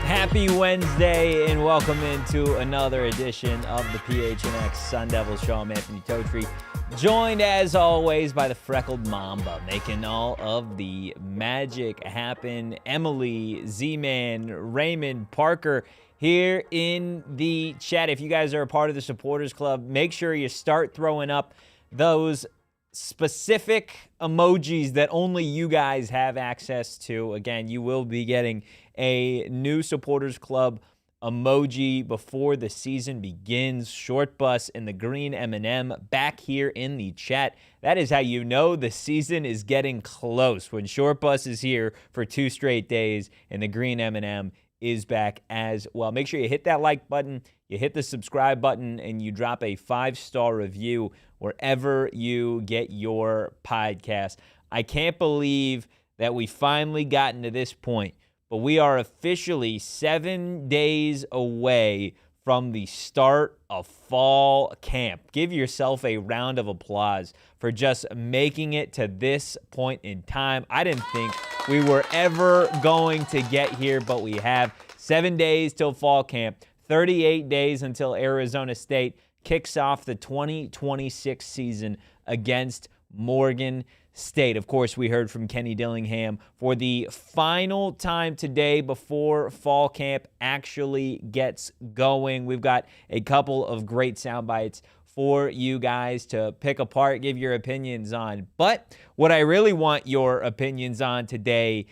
Happy Wednesday and welcome into another edition of the PHNX Sun Devils Show. I'm Anthony Totri, joined as always by the freckled Mamba, making all of the magic happen. Emily, Z-Man, Raymond, Parker here in the chat. If you guys are a part of the supporters club, make sure you start throwing up those specific emojis that only you guys have access to. Again, you will be getting a new supporters club emoji before the season begins. Short bus and the green M&M back here in the chat. That is how you know the season is getting close, when short bus is here for 2 straight days and the green M&M is back as well. Make sure you hit that like button, you hit the subscribe button, and you drop a 5-star review wherever you get your podcast. I can't believe that we finally gotten to this point, but we are officially 7 days away from the start of fall camp. Give yourself a round of applause for just making it to this point in time. I didn't think we were ever going to get here, but we have. 7 days till fall camp, 38 days until Arizona State kicks off the 2026 season against Morgan State. Of course, we heard from Kenny Dillingham for the final time today before fall camp actually gets going. We've got a couple of great sound bites for you guys to pick apart, give your opinions on. But what I really want your opinions on today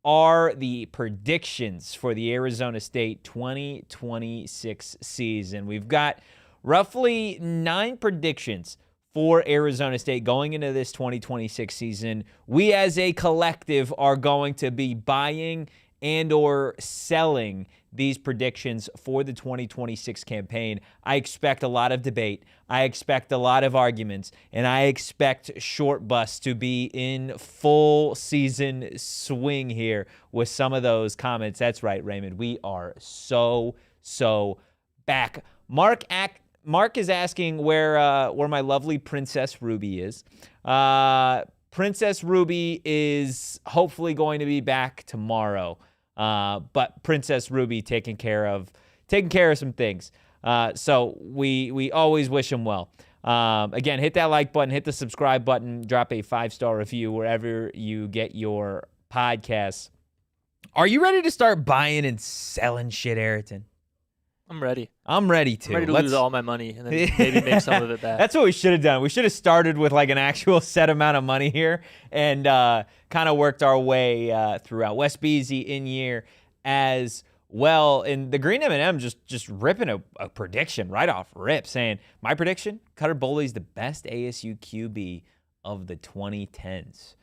are the predictions for the Arizona State 2026 season. We've got roughly 9 predictions for Arizona State going into this 2026 season. We as a collective are going to be buying and or selling these predictions for the 2026 campaign. I expect a lot of debate. I expect a lot of arguments, and I expect Short Bus to be in full season swing here with some of those comments. That's right, Raymond. We are so back. Mark is asking where my lovely Princess Ruby is. Princess Ruby is hopefully going to be back tomorrow. But Princess Ruby taking care of some things. So we always wish him well. Again, hit that like button, hit the subscribe button, drop a 5-star review wherever you get your podcasts. Are you ready to start buying and selling shit, Aryton? I'm ready. I'm ready too. I'm ready to lose all my money and then maybe make some of it back. That's what we should have done. We should have started with like an actual set amount of money here and kind of worked our way throughout. Wes Beasy in year as well. And the green M&M just ripping a prediction right off rip, saying, my prediction, Cutter Boley's the best ASU QB of the 2010s.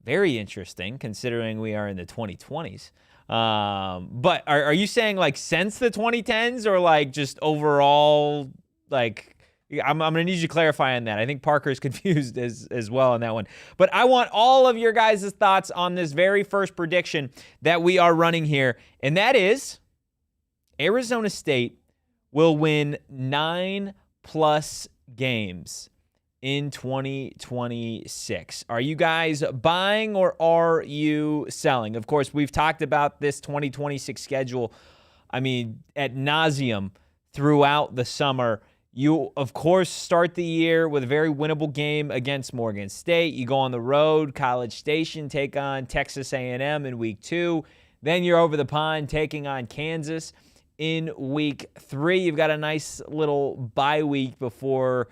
Very interesting considering we are in the 2020s. But are you saying like since the 2010s or like just overall? Like I'm gonna need you to clarify on that. I think Parker's confused as well on that one. But I want all of your guys' thoughts on this very first prediction that we are running here, and that is Arizona State will win 9+ games in 2026. Are you guys buying or are you selling? Of course, we've talked about this 2026 schedule, ad nauseum throughout the summer. You, of course, start the year with a very winnable game against Morgan State. You go on the road, College Station, take on Texas A&M in week 2. Then you're over the pond taking on Kansas in week 3. You've got a nice little bye week before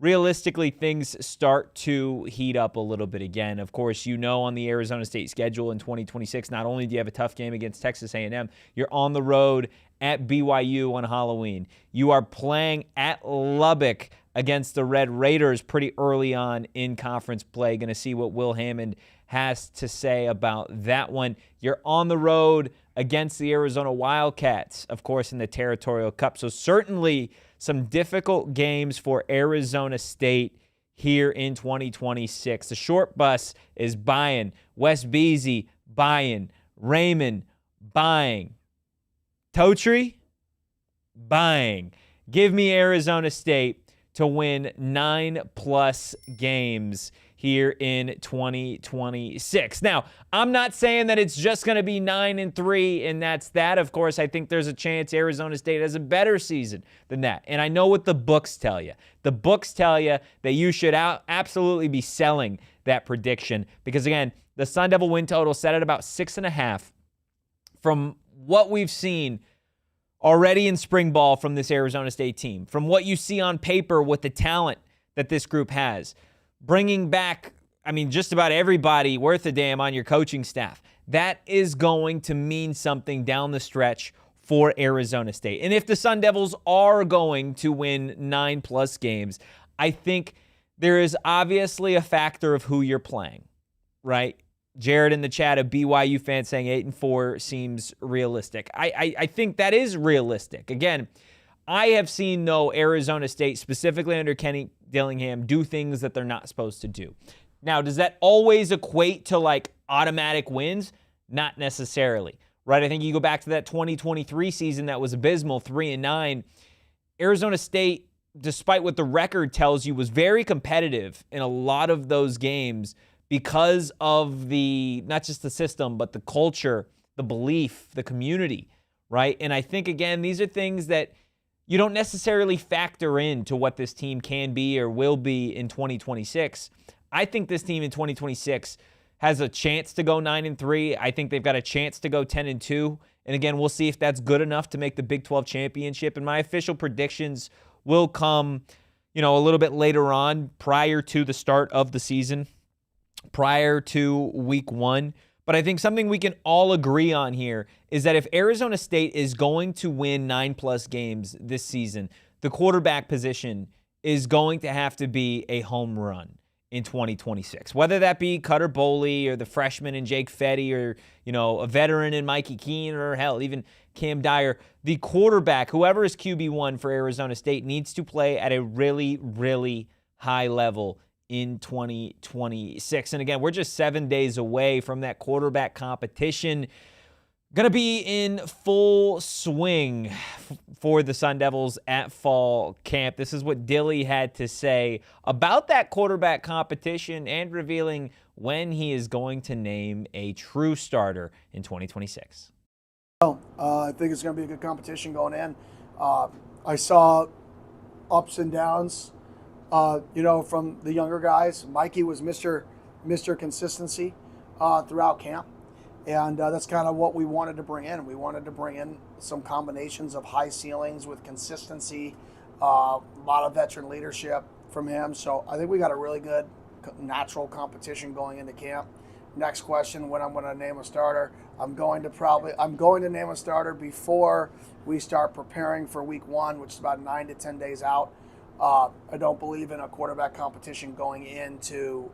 realistically things start to heat up a little bit again. Of course, on the Arizona State schedule in 2026, not only do you have a tough game against Texas A&M, you're on the road at BYU on Halloween. You are playing at Lubbock against the Red Raiders pretty early on in conference play. Going to see what Will Hammond has to say about that one. You're on the road against the Arizona Wildcats, of course, in the Territorial Cup. So certainly some difficult games for Arizona State here in 2026. The short bus is buying. Wes Beasy buying. Raymond buying. Totri buying. Give me Arizona State to win 9+ games here in 2026. Now, I'm not saying that it's just going to be 9-3 and that's that. Of course, I think there's a chance Arizona State has a better season than that. And I know what the books tell you. The books tell you that you should absolutely be selling that prediction because, again, the Sun Devil win total set at about 6.5. From what we've seen already in spring ball from this Arizona State team, from what you see on paper with the talent that this group has, bringing back, just about everybody worth a damn on your coaching staff, that is going to mean something down the stretch for Arizona State. And if the Sun Devils are going to win 9+ games, I think there is obviously a factor of who you're playing, right? Jared in the chat, a BYU fan, saying 8-4 seems realistic. I think that is realistic. Again, I have seen, though, Arizona State, specifically under Kenny Dillingham, do things that they're not supposed to do. Now, does that always equate to, automatic wins? Not necessarily, right? I think you go back to that 2023 season that was abysmal, 3-9. Arizona State, despite what the record tells you, was very competitive in a lot of those games because of not just the system, but the culture, the belief, the community, right? And I think, again, these are things that you don't necessarily factor into what this team can be or will be in 2026. I think this team in 2026 has a chance to go 9-3. I think they've got a chance to go 10-2. And again, we'll see if that's good enough to make the Big 12 championship. And my official predictions will come, a little bit later on, prior to the start of the season, prior to week 1. But I think something we can all agree on here is that if Arizona State is going to win 9+ games this season, the quarterback position is going to have to be a home run in 2026. Whether that be Cutter Boley or the freshman in Jake Fetty or, a veteran in Mikey Keene or hell, even Cam Dyer, the quarterback, whoever is QB1 for Arizona State, needs to play at a really, really high level in 2026. And again, we're just 7 days away from that quarterback competition. Going to be in full swing for the Sun Devils at fall camp. This is what Dilly had to say about that quarterback competition and revealing when he is going to name a true starter in 2026. I think it's going to be a good competition going in. I saw ups and downs, from the younger guys. Mikey was Mr. Consistency throughout camp. And that's kind of what we wanted to bring in. We wanted to bring in some combinations of high ceilings with consistency, a lot of veteran leadership from him. So I think we got a really good natural competition going into camp. Next question, when I'm going to name a starter. I'm going to name a starter before we start preparing for week 1, which is about 9 to 10 days out. I don't believe in a quarterback competition going into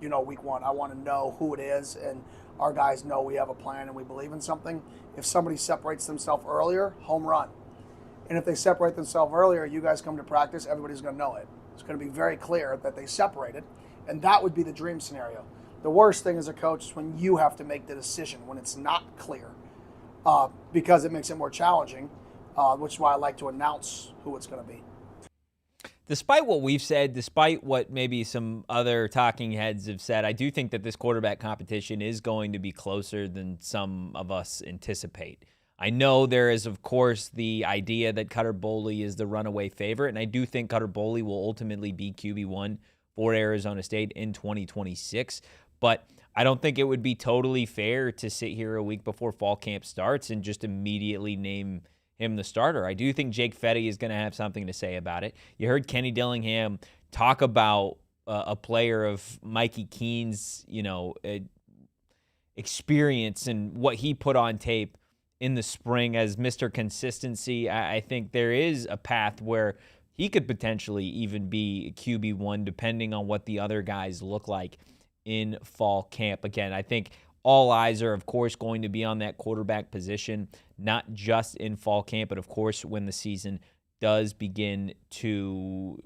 week 1. I want to know who it is, and our guys know we have a plan and we believe in something. If somebody separates themselves earlier, home run. And if they separate themselves earlier, you guys come to practice, everybody's going to know it. It's going to be very clear that they separated, and that would be the dream scenario. The worst thing as a coach is when you have to make the decision when it's not clear, because it makes it more challenging, which is why I like to announce who it's going to be. Despite what we've said, despite what maybe some other talking heads have said, I do think that this quarterback competition is going to be closer than some of us anticipate. I know there is, of course, the idea that Cutter Boley is the runaway favorite, and I do think Cutter Boley will ultimately be QB1 for Arizona State in 2026, but I don't think it would be totally fair to sit here a week before fall camp starts and just immediately name him the starter. I do think Jake Fetty is going to have something to say about it. You heard Kenny Dillingham talk about a player of Mikey Keene's, experience and what he put on tape in the spring as Mr. Consistency. I think there is a path where he could potentially even be QB1 depending on what the other guys look like in fall camp. Again, I think all eyes are, of course, going to be on that quarterback position, not just in fall camp, but, of course, when the season does begin to,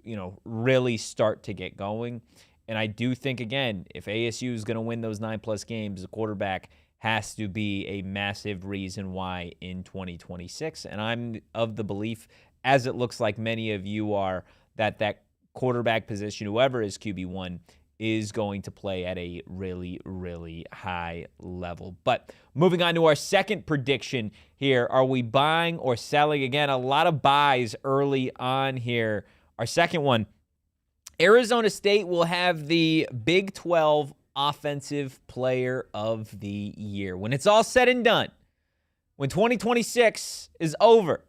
really start to get going. And I do think, again, if ASU is going to win those 9+ games, the quarterback has to be a massive reason why in 2026. And I'm of the belief, as it looks like many of you are, that quarterback position, whoever is QB1, is going to play at a really, really high level. But moving on to our second prediction here, are we buying or selling? Again, a lot of buys early on here. Our second one, Arizona State will have the Big 12 Offensive Player of the Year. When it's all said and done, when 2026 is over,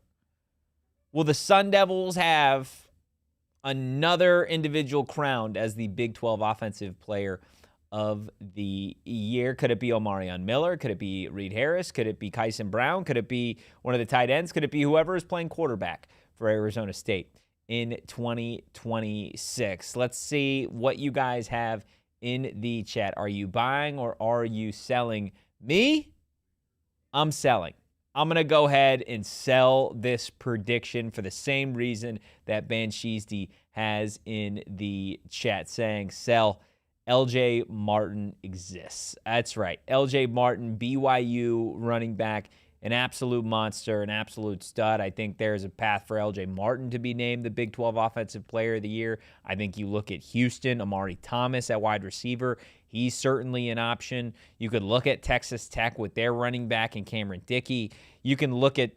will the Sun Devils have another individual crowned as the Big 12 Offensive Player of the Year? Could it be Omarion Miller? Could it be Reed Harris? Could it be Kyson Brown? Could it be one of the tight ends? Could it be whoever is playing quarterback for Arizona State in 2026? Let's see what you guys have in the chat. Are you buying or are you selling? Me? I'm selling. I'm going to go ahead and sell this prediction for the same reason that Banshizdi has in the chat, saying sell. LJ Martin exists. That's right. LJ Martin, BYU running back, an absolute monster, an absolute stud. I think there's a path for LJ Martin to be named the Big 12 Offensive Player of the Year. I think you look at Houston, Amari Thomas at wide receiver. He's certainly an option. You could look at Texas Tech with their running back and Cameron Dickey. You can look at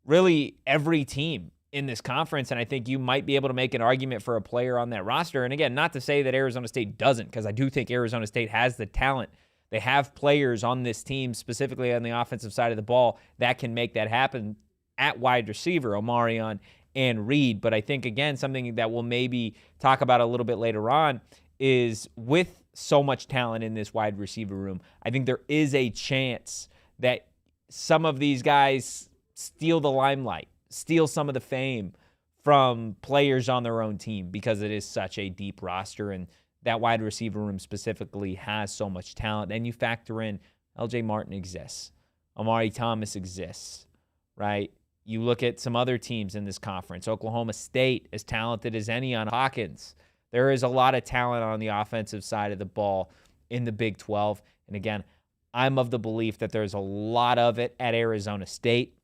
really every team in this conference, and I think you might be able to make an argument for a player on that roster. And again, not to say that Arizona State doesn't, because I do think Arizona State has the talent. They have players on this team, specifically on the offensive side of the ball, that can make that happen at wide receiver, Omarion and Reed. But I think, again, something that we'll maybe talk about a little bit later on is with so much talent in this wide receiver room, I think there is a chance that some of these guys steal the limelight, steal some of the fame from players on their own team because it is such a deep roster, and that wide receiver room specifically has so much talent. Then you factor in LJ Martin exists. Amari Thomas exists, right? You look at some other teams in this conference. Oklahoma State, as talented as any on Hawkins. There is a lot of talent on the offensive side of the ball in the Big 12. And again, I'm of the belief that there's a lot of it at Arizona State,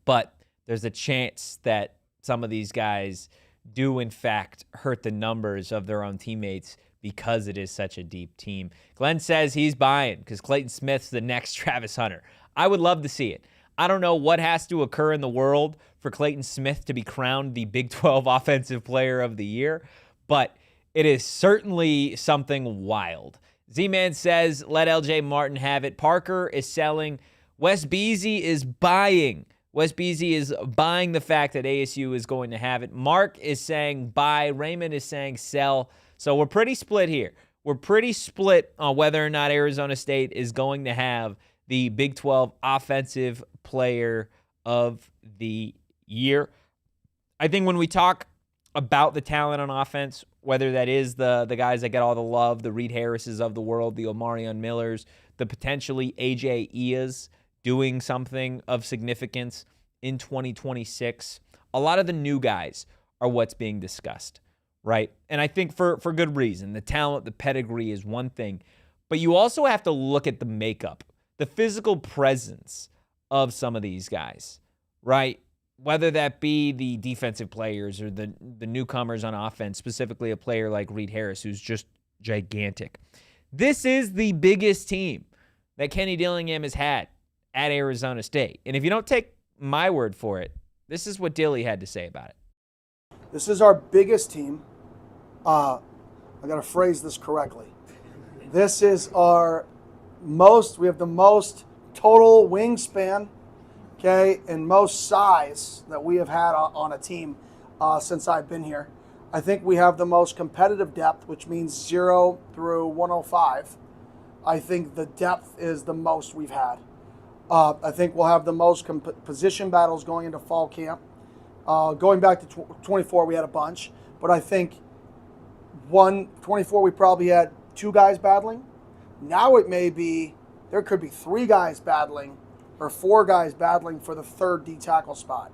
but there's a chance that some of these guys do, in fact, hurt the numbers of their own teammates because it is such a deep team. Glenn says he's buying because Clayton Smith's the next Travis Hunter. I would love to see it. I don't know what has to occur in the world for Clayton Smith to be crowned the Big 12 Offensive Player of the Year, but it is certainly something wild. Z-Man says, let LJ Martin have it. Parker is selling. Wes Beasy is buying. Wes Beasy is buying the fact that ASU is going to have it. Mark is saying buy. Raymond is saying sell. So we're pretty split here. We're pretty split on whether or not Arizona State is going to have the Big 12 Offensive Player of the Year. I think when we talk about the talent on offense, whether that is the guys that get all the love, the Reed Harrises of the world, the Omarion Millers, the potentially AJ Ias doing something of significance in 2026, a lot of the new guys are what's being discussed, right? And I think for good reason. The talent, the pedigree is one thing, but you also have to look at the makeup, the physical presence of some of these guys, right? Whether that be the defensive players or the newcomers on offense, specifically a player like Reed Harris, who's just gigantic. This is the biggest team that Kenny Dillingham has had at Arizona State. And if you don't take my word for it, this is what Dilly had to say about it. This is our biggest team. I got to phrase this correctly. This is our we have the most total wingspan, okay, and most size that we have had on a team since I've been here. I think we have the most competitive depth, which means 0 through 105. I think the depth is the most we've had. I think we'll have the most position battles going into fall camp. Going back to 24, we had a bunch, but I think 24 we probably had 2 guys battling. Now there could be 3 guys battling or 4 guys battling for the 3rd D tackle spot.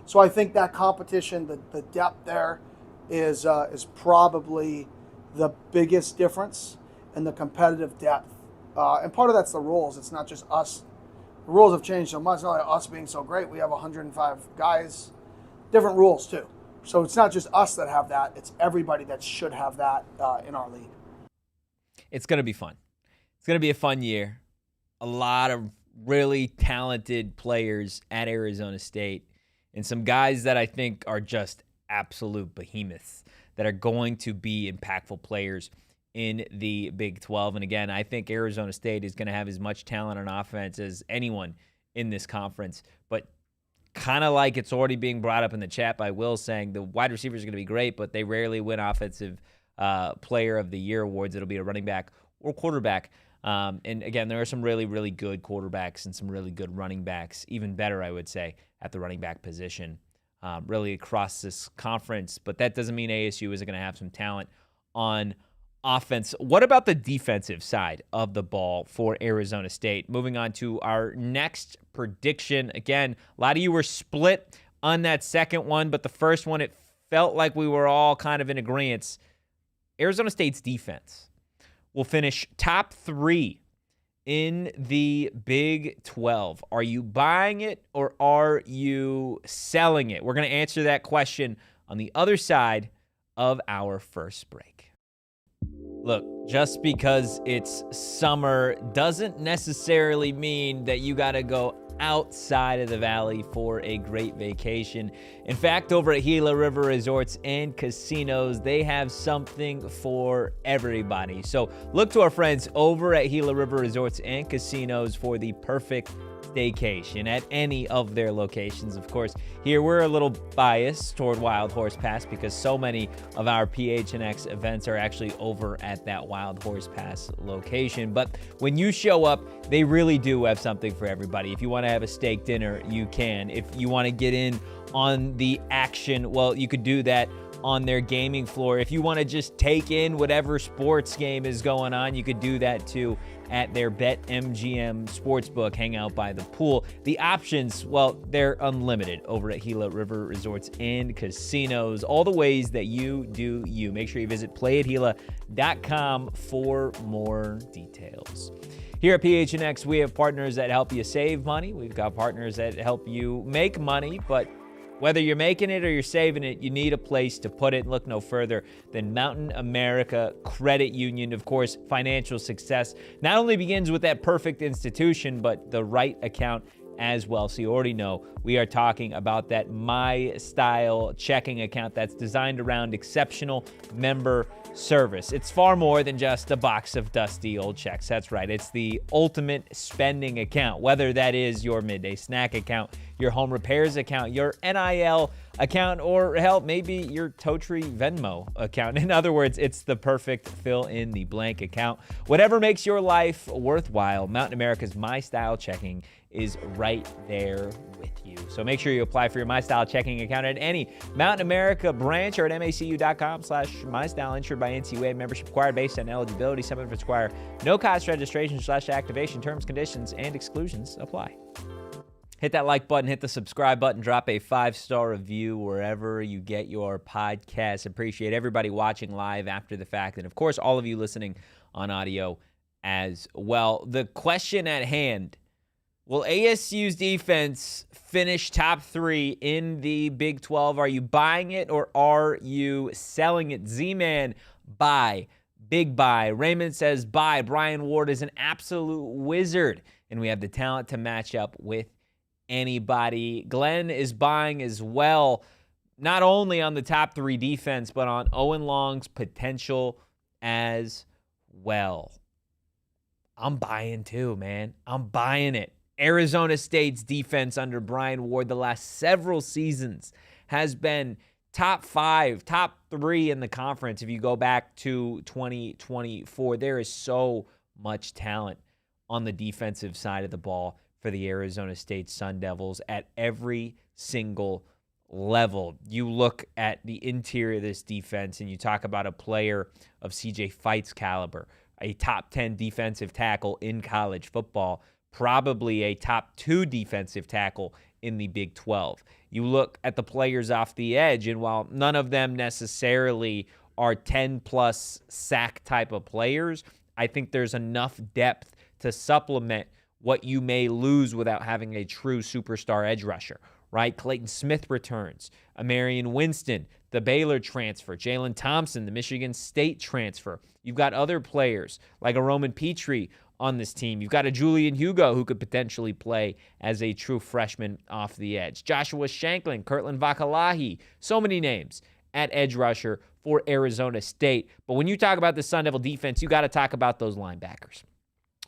So I think that competition, the depth there is probably the biggest difference in the competitive depth. And part of that's the rules. It's not just us. The rules have changed so much. It's not like us being so great. We have 105 guys. Different rules, too. So it's not just us that have that. It's everybody that should have that in our league. It's going to be fun. It's going to be a fun year. A lot of really talented players at Arizona State and some guys that I think are just absolute behemoths that are going to be impactful players in the Big 12. And again, I think Arizona State is going to have as much talent on offense as anyone in this conference. But kind of like it's already being brought up in the chat by Will saying the wide receivers are going to be great, but they rarely win offensive player of the year awards. It'll be a running back or quarterback. And again, there are some really, really good quarterbacks and some really good running backs, even better, I would say, at the running back position, really across this conference. But that doesn't mean ASU isn't going to have some talent on offense. What about the defensive side of the ball for Arizona State? Moving on to our next prediction. Again, a lot of you were split on that second one, but the first one, it felt like we were all kind of in agreement. Arizona State's defense will finish top 3 in the Big 12. Are you buying it or are you selling it? We're going to answer that question on the other side of our first break. Look, just because it's summer doesn't necessarily mean that you got to go outside of the valley for a great vacation. In fact, over at Gila River Resorts and Casinos, they have something for everybody. So look to our friends over at Gila River Resorts and Casinos for the perfect staycation at any of their locations. Of course, here we're a little biased toward Wild Horse Pass because so many of our PHNX events are actually over at that Wild Horse Pass location. But when you show up, they really do have something for everybody. If you want to have a steak dinner, you can. If you want to get in on the action, well, you could do that on their gaming floor. If you want to just take in whatever sports game is going on, you could do that too at their BetMGM Sportsbook, hang out by the pool. The options, well, they're unlimited over at Gila River Resorts and Casinos. All the ways that you do you. Make sure you visit playatgila.com for more details. Here at PHNX, we have partners that help you save money. We've got partners that help you make money, but whether you're making it or you're saving it, you need a place to put it. Look no further than Mountain America Credit Union. Of course, financial success not only begins with that perfect institution, but the right account as well. So you already know we are talking about that My Style checking account that's designed around exceptional member service. It's far more than just a box of dusty old checks. That's right. It's the ultimate spending account, whether that is your midday snack account, your home repairs account, your NIL account, or hell, maybe your Totri Venmo account. In other words, it's the perfect fill in the blank account. Whatever makes your life worthwhile, Mountain America's My Style checking is right there with you. So make sure you apply for your My Style checking account at any Mountain America branch or at macu.com/MyStyle, insured by NCUA. Membership required based on eligibility. Some benefits require no cost registration/activation. Terms, conditions, and exclusions apply. Hit that like button, hit the subscribe button, drop a 5-star review wherever you get your podcasts. Appreciate everybody watching live after the fact, and of course, all of you listening on audio as well. The question at hand: will ASU's defense finish top 3 in the Big 12? Are you buying it or are you selling it? Z-Man, buy. Big buy. Raymond says buy. Brian Ward is an absolute wizard, and we have the talent to match up with anybody. Glenn is buying as well, not only on the top 3 defense, but on Owen Long's potential as well. I'm buying too, man. I'm buying it. Arizona State's defense under Brian Ward the last several seasons has been top 5, top 3 in the conference. If you go back to 2024, there is so much talent on the defensive side of the ball for for the Arizona State Sun Devils at every single level. You look at the interior of this defense and you talk about a player of CJ Fight's caliber, a top 10 defensive tackle in college football, probably a top 2 defensive tackle in the Big 12. You look at the players off the edge, and while none of them necessarily are 10-plus sack type of players, I think there's enough depth to supplement what you may lose without having a true superstar edge rusher, right? Clayton Smith returns, Amarian Winston, the Baylor transfer, Jalen Thompson, the Michigan State transfer. You've got other players like a Roman Petrie on this team. You've got a Julian Hugo who could potentially play as a true freshman off the edge. Joshua Shanklin, Kirtland Vakalahi, so many names at edge rusher for Arizona State. But when you talk about the Sun Devil defense, you got to talk about those linebackers.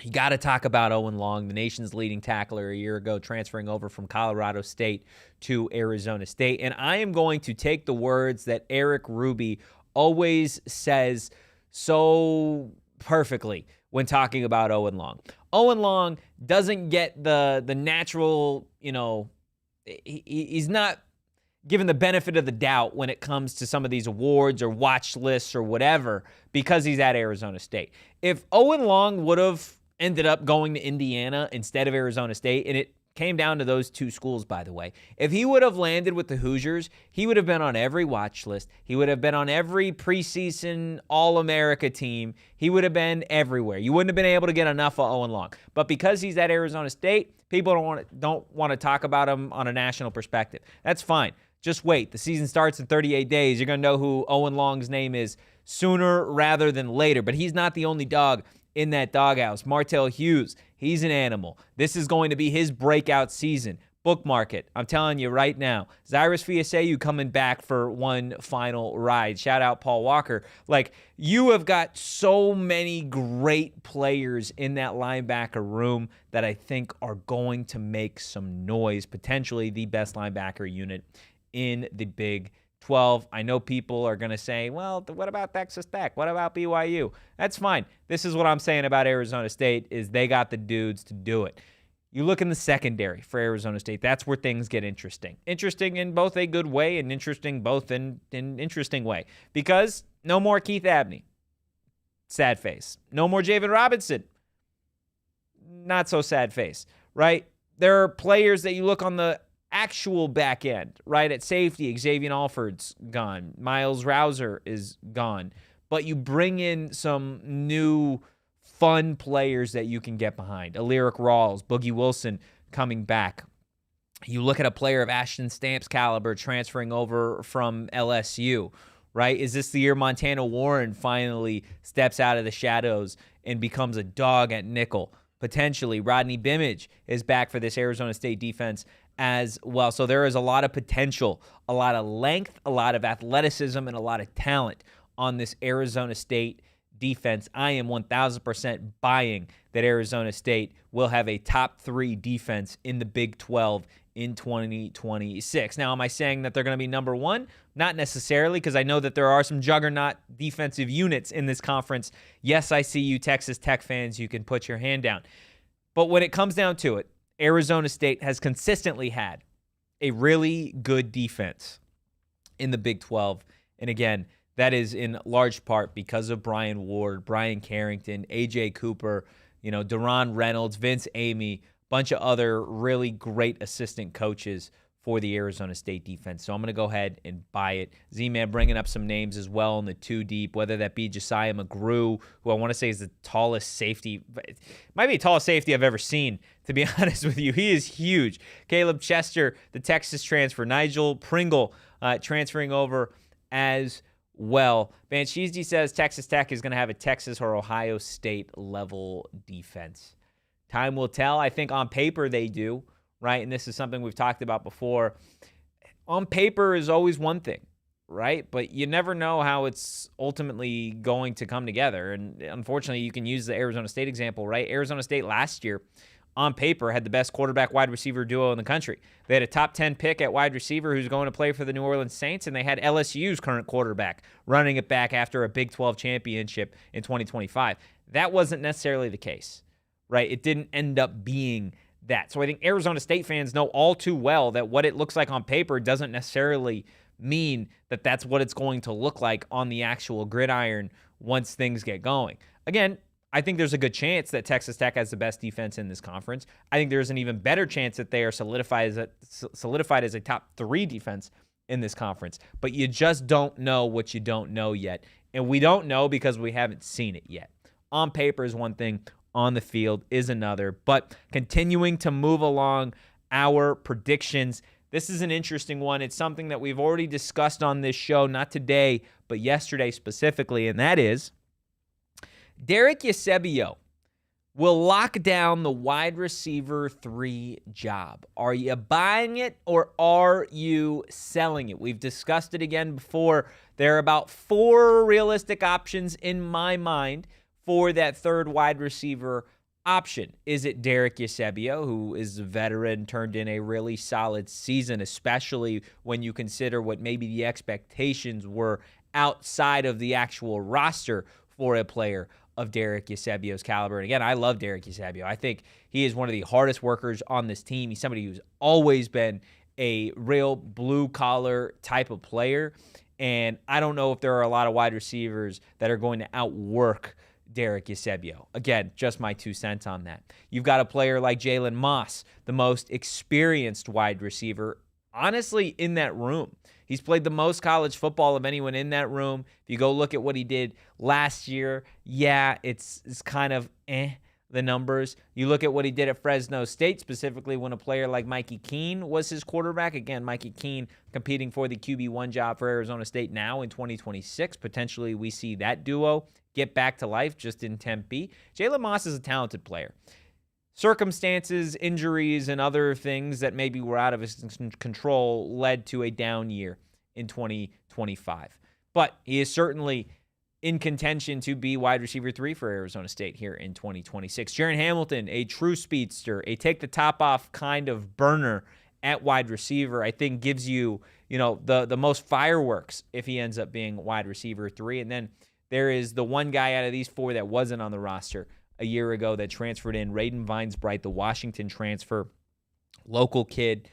You got to talk about Owen Long, the nation's leading tackler a year ago, transferring over from Colorado State to Arizona State. And I am going to take the words that Erik Ruby always says so perfectly when talking about Owen Long. Owen Long doesn't get the natural, he's not given the benefit of the doubt when it comes to some of these awards or watch lists or whatever because he's at Arizona State. If Owen Long would have ended up going to Indiana instead of Arizona State, and it came down to those two schools, by the way. If he would have landed with the Hoosiers, he would have been on every watch list. He would have been on every preseason All-America team. He would have been everywhere. You wouldn't have been able to get enough of Owen Long. But because he's at Arizona State, people don't want to talk about him on a national perspective. That's fine. Just wait. The season starts in 38 days. You're going to know who Owen Long's name is sooner rather than later. But he's not the only dog in that doghouse. Martell Hughes, he's an animal. This is going to be his breakout season. Bookmark it. I'm telling you right now. Cyrus Fiaseu coming back for one final ride. Shout out Paul Walker. Like, you have got so many great players in that linebacker room that I think are going to make some noise. Potentially the best linebacker unit in the Big 12. I know people are going to say, well, what about Texas Tech? What about BYU? That's fine. This is what I'm saying about Arizona State is they got the dudes to do it. You look in the secondary for Arizona State. That's where things get interesting. Interesting in both a good way and interesting both in an interesting way. Because no more Keith Abney. Sad face. No more Javen Robinson. Not so sad face, right? There are players that you look on the actual back end, right? At safety, Xavier Alford's gone. Miles Rouser is gone. But you bring in some new fun players that you can get behind. Allyric Rawls, Boogie Wilson coming back. You look at a player of Ashton Stamp's caliber transferring over from LSU, right? Is this the year Montana Warren finally steps out of the shadows and becomes a dog at nickel? Potentially. Rodney Bimage is back for this Arizona State defense as well. So there is a lot of potential, a lot of length, a lot of athleticism, and a lot of talent on this Arizona State defense. I am 1,000% buying that Arizona State will have a top 3 defense in the Big 12 in 2026. Now, am I saying that they're going to be number 1? Not necessarily, because I know that there are some juggernaut defensive units in this conference. Yes, I see you Texas Tech fans. You can put your hand down. But when it comes down to it, Arizona State has consistently had a really good defense in the Big 12. And again, that is in large part because of Brian Ward, Brian Carrington, A.J. Cooper, Deron Reynolds, Vince Amy, bunch of other really great assistant coaches for the Arizona State defense. So I'm going to go ahead and buy it. Z-Man bringing up some names as well in the 2 deep, whether that be Josiah McGrew, who I want to say is the tallest safety. Might be the tallest safety I've ever seen, to be honest with you. He is huge. Caleb Chester, the Texas transfer. Nigel Pringle transferring over as well. Banshizdi says Texas Tech is going to have a Texas or Ohio State level defense. Time will tell. I think on paper they do, right? And this is something we've talked about before. On paper is always one thing, right? But you never know how it's ultimately going to come together. And unfortunately, you can use the Arizona State example, right? Arizona State last year, on paper, had the best quarterback wide receiver duo in the country. They had a top 10 pick at wide receiver who's going to play for the New Orleans Saints, and they had LSU's current quarterback running it back after a Big 12 championship in 2025. That wasn't necessarily the case, right? It didn't end up being that. So I think Arizona State fans know all too well that what it looks like on paper doesn't necessarily mean that that's what it's going to look like on the actual gridiron once things get going. Again, I think there's a good chance that Texas Tech has the best defense in this conference. I think there's an even better chance that they are solidified as a top 3 defense in this conference. But you just don't know what you don't know yet. And we don't know because we haven't seen it yet. On paper is one thing, on the field is another. But continuing to move along our predictions, this is an interesting one. It's something that we've already discussed on this show, not today, but yesterday specifically, and that is Derek Eusebio will lock down the wide receiver 3 job. Are you buying it or are you selling it? We've discussed it again before. There are about 4 realistic options in my mind for that third wide receiver option. Is it Derek Eusebio, who is a veteran, turned in a really solid season, especially when you consider what maybe the expectations were outside of the actual roster for a player of Derek Eusebio's caliber. And again, I love Derek Eusebio. I think he is one of the hardest workers on this team. He's somebody who's always been a real blue-collar type of player. And I don't know if there are a lot of wide receivers that are going to outwork Derek Eusebio. Again, just my 2 cents on that. You've got a player like Jalen Moss, the most experienced wide receiver, honestly, in that room. He's played the most college football of anyone in that room. If you go look at what he did last year, yeah, it's kind of the numbers. You look at what he did at Fresno State, specifically when a player like Mikey Keene was his quarterback. Again, Mikey Keene competing for the QB1 job for Arizona State now in 2026. Potentially we see that duo get back to life just in Tempe. Jalen Moss is a talented player. Circumstances, injuries, and other things that maybe were out of his control led to a down year in 2025. But he is certainly in contention to be wide receiver 3 for Arizona State here in 2026. Jaron Hamilton, a true speedster, a take-the-top-off kind of burner at wide receiver, I think gives you, the most fireworks if he ends up being wide receiver 3. And then there is the one guy out of these 4 that wasn't on the roster a year ago that transferred in, Raiden Vinesbright, the Washington transfer, local kid,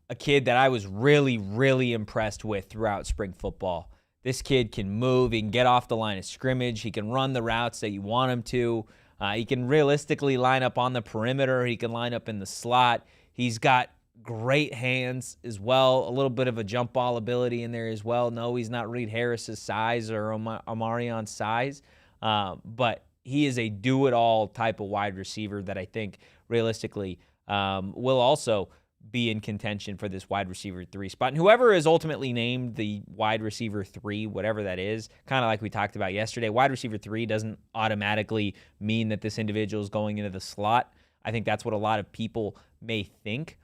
a kid that I was really, really impressed with throughout spring football. This kid can move. He can get off the line of scrimmage. He can run the routes that you want him to. He can realistically line up on the perimeter. He can line up in the slot. He's got great hands as well, a little bit of a jump ball ability in there as well. No, he's not Reed Harris's size or Omarion's size, but he is a do-it-all type of wide receiver that I think realistically will also be in contention for this wide receiver 3 spot. And whoever is ultimately named the wide receiver 3, whatever that is, kind of like we talked about yesterday, wide receiver 3 doesn't automatically mean that this individual is going into the slot. I think that's what a lot of people may think.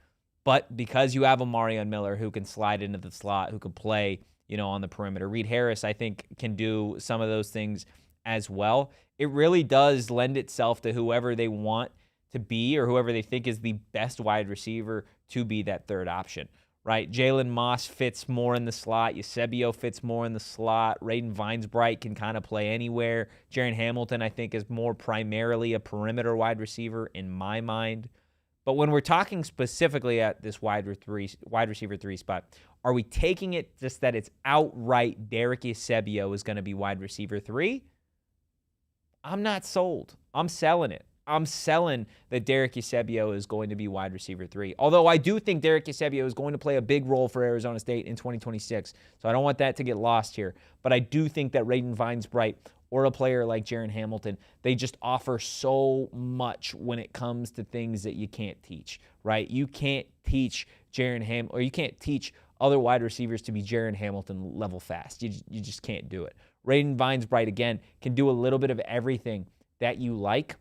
But because you have a Marion Miller who can slide into the slot, who can play, on the perimeter, Reed Harris, I think, can do some of those things as well. It really does lend itself to whoever they want to be or whoever they think is the best wide receiver to be that third option, right? Jalen Moss fits more in the slot. Eusebio fits more in the slot. Raiden Vinesbright can kind of play anywhere. Jaron Hamilton, I think, is more primarily a perimeter wide receiver in my mind. But when we're talking specifically at this wide receiver 3 spot, are we taking it just that it's outright Derek Eusebio is going to be wide receiver 3? I'm not sold. I'm selling it. I'm selling that Derek Eusebio is going to be wide receiver 3. Although I do think Derek Eusebio is going to play a big role for Arizona State in 2026. So I don't want that to get lost here. But I do think that Raiden Vinesbright or a player like Jaron Hamilton, they just offer so much when it comes to things that you can't teach, right? You can't teach or you can't teach other wide receivers to be Jaron Hamilton level fast. You just can't do it. Raiden Vinesbright, again, can do a little bit of everything that you like.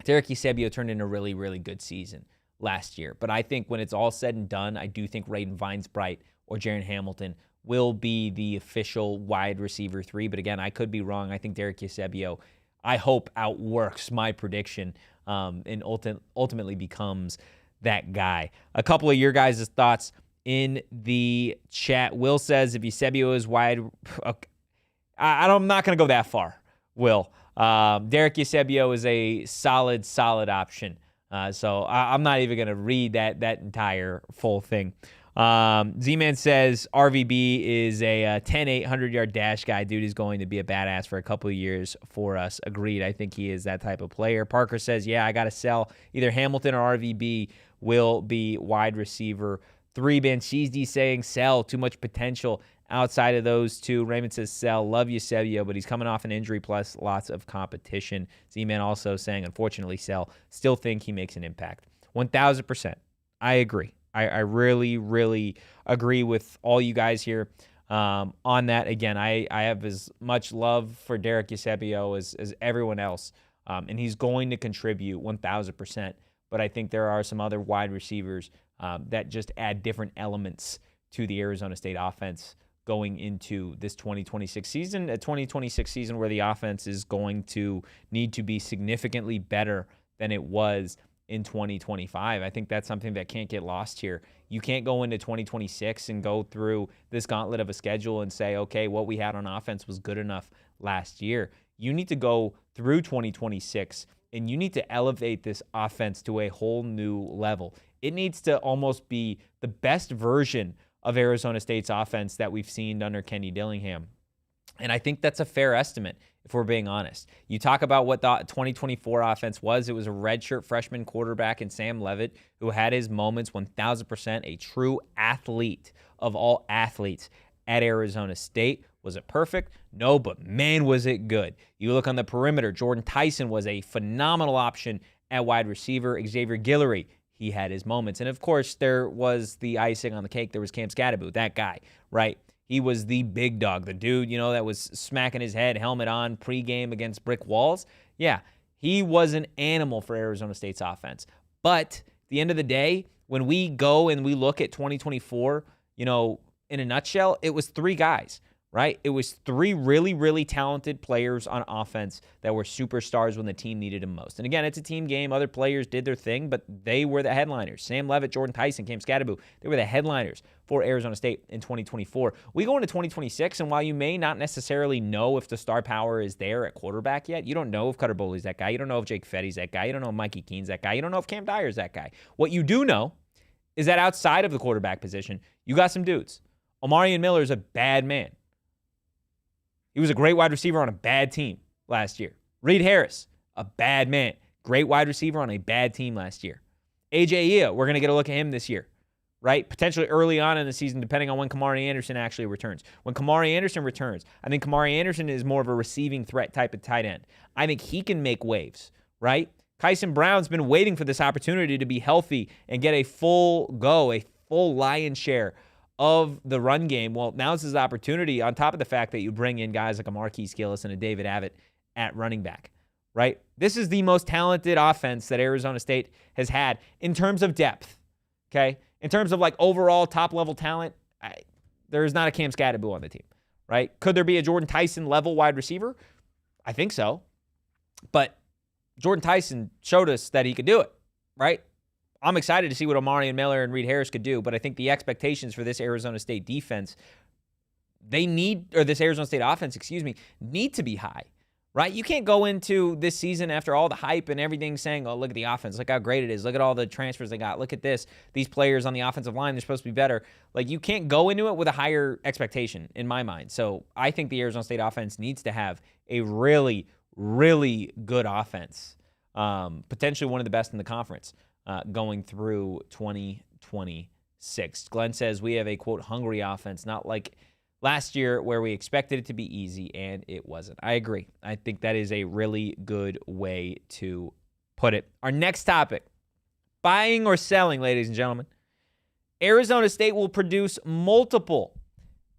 Derek Eusebio turned in a really, really good season last year. But I think when it's all said and done, I do think Raiden Vinesbright or Jaron Hamilton will be the official wide receiver 3. But again, I could be wrong. I think Derek Eusebio, I hope, outworks my prediction and ultimately becomes that guy. A couple of your guys' thoughts in the chat. Will says if Eusebio is wide, I'm not going to go that far, Will. Derek Eusebio is a solid option So I'm not even going to read that entire full thing. Z-Man says RVB is a 10-8 100-yard dash guy. Dude is going to be a badass for a couple of years for us. Agreed. I think he is that type of player. Parker says, yeah, I got to sell. Either Hamilton or RVB will be wide receiver 3. Banshee saying sell. Too much potential outside of those two. Raymond says sell. Love Eusebio, but he's coming off an injury plus lots of competition. Z-Man also saying, unfortunately, sell. Still think he makes an impact. 1,000%. I agree. I really, really agree with all you guys here on that. Again, I have as much love for Derek Eusebio as everyone else, and he's going to contribute 1,000%. But I think there are some other wide receivers that just add different elements to the Arizona State offense going into this 2026 season, a 2026 season where the offense is going to need to be significantly better than it was in 2025. I think that's something that can't get lost here. You can't go into 2026 and go through this gauntlet of a schedule and say, okay, what we had on offense was good enough last year. You need to go through 2026 and you need to elevate this offense to a whole new level. It needs to almost be the best version of Arizona State's offense that we've seen under Kenny Dillingham. And I think that's a fair estimate, if we're being honest. You talk about what the 2024 offense was. It was a redshirt freshman quarterback in Sam Levitt who had his moments, 1,000%, a true athlete of all athletes at Arizona State. Was it perfect? No, but man, was it good. You look on the perimeter, Jordan Tyson was a phenomenal option at wide receiver. Xavier Guillory, he had his moments. And, of course, there was the icing on the cake. There was Cam Scadaboo, that guy, right? He was the big dog, the dude, that was smacking his head, helmet on, pregame against brick walls. Yeah, he was an animal for Arizona State's offense. But at the end of the day, when we go and we look at 2024, in a nutshell, it was 3 guys, right? It was 3 really, really talented players on offense that were superstars when the team needed them most. And again, it's a team game. Other players did their thing, but they were the headliners. Sam Levitt, Jordan Tyson, Cam Scadaboo, they were the headliners for Arizona State in 2024. We go into 2026, and while you may not necessarily know if the star power is there at quarterback yet, you don't know if Cutter Boley's that guy. You don't know if Jake Fetty's that guy. You don't know if Mikey Keene's that guy. You don't know if Cam Dyer's that guy. What you do know is that outside of the quarterback position, you got some dudes. Omarion Miller is a bad man. He was a great wide receiver on a bad team last year. Reed Harris, a bad man. Great wide receiver on a bad team last year. A.J. Ea, we're going to get a look at him this year, right? Potentially early on in the season, depending on when Kamari Anderson actually returns. When Kamari Anderson returns, I think Kamari Anderson is more of a receiving threat type of tight end. I think he can make waves, right? Kyson Brown's been waiting for this opportunity to be healthy and get a full go, a full lion's share of the run game. Well, now's his opportunity, on top of the fact that you bring in guys like a Marquise Gillis and a David Abbott at running back, right? This is the most talented offense that Arizona State has had in terms of depth, okay? In terms of overall top-level talent, there's not a Cam Scadaboo on the team, right? Could there be a Jordan Tyson level wide receiver? I think so. But Jordan Tyson showed us that he could do it, right? I'm excited to see what Omarion Miller and Reed Harris could do, but I think the expectations for this Arizona State defense, this Arizona State offense, need to be high, right? You can't go into this season after all the hype and everything saying, oh, look at the offense, look how great it is, look at all the transfers they got, look at this, these players on the offensive line, they're supposed to be better. You can't go into it with a higher expectation in my mind. So I think the Arizona State offense needs to have a really, really good offense, potentially one of the best in the conference. Going through 2026. Glenn says we have a, quote, hungry offense, not like last year where we expected it to be easy and it wasn't. I agree. I think that is a really good way to put it. Our next topic, buying or selling, ladies and gentlemen. Arizona State will produce multiple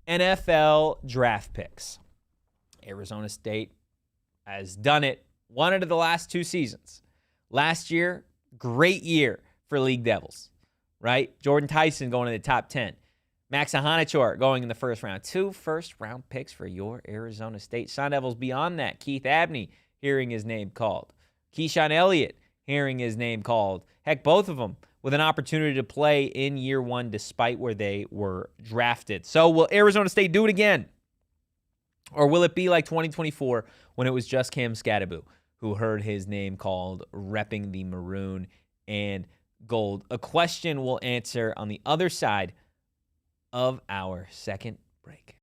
NFL draft picks. Arizona State has done it one out of the last 2 seasons. Last year, great year for League Devils, right? Jordan Tyson going in the top 10. Max Ahanichor going in the first round. 2 first-round picks for your Arizona State Sun Devils. Beyond that, Keith Abney hearing his name called. Keyshawn Elliott hearing his name called. Heck, both of them with an opportunity to play in year 1 despite where they were drafted. So will Arizona State do it again? Or will it be like 2024 when it was just Cam Scadaboo who heard his name called repping the maroon and gold. A question we'll answer on the other side of our second break.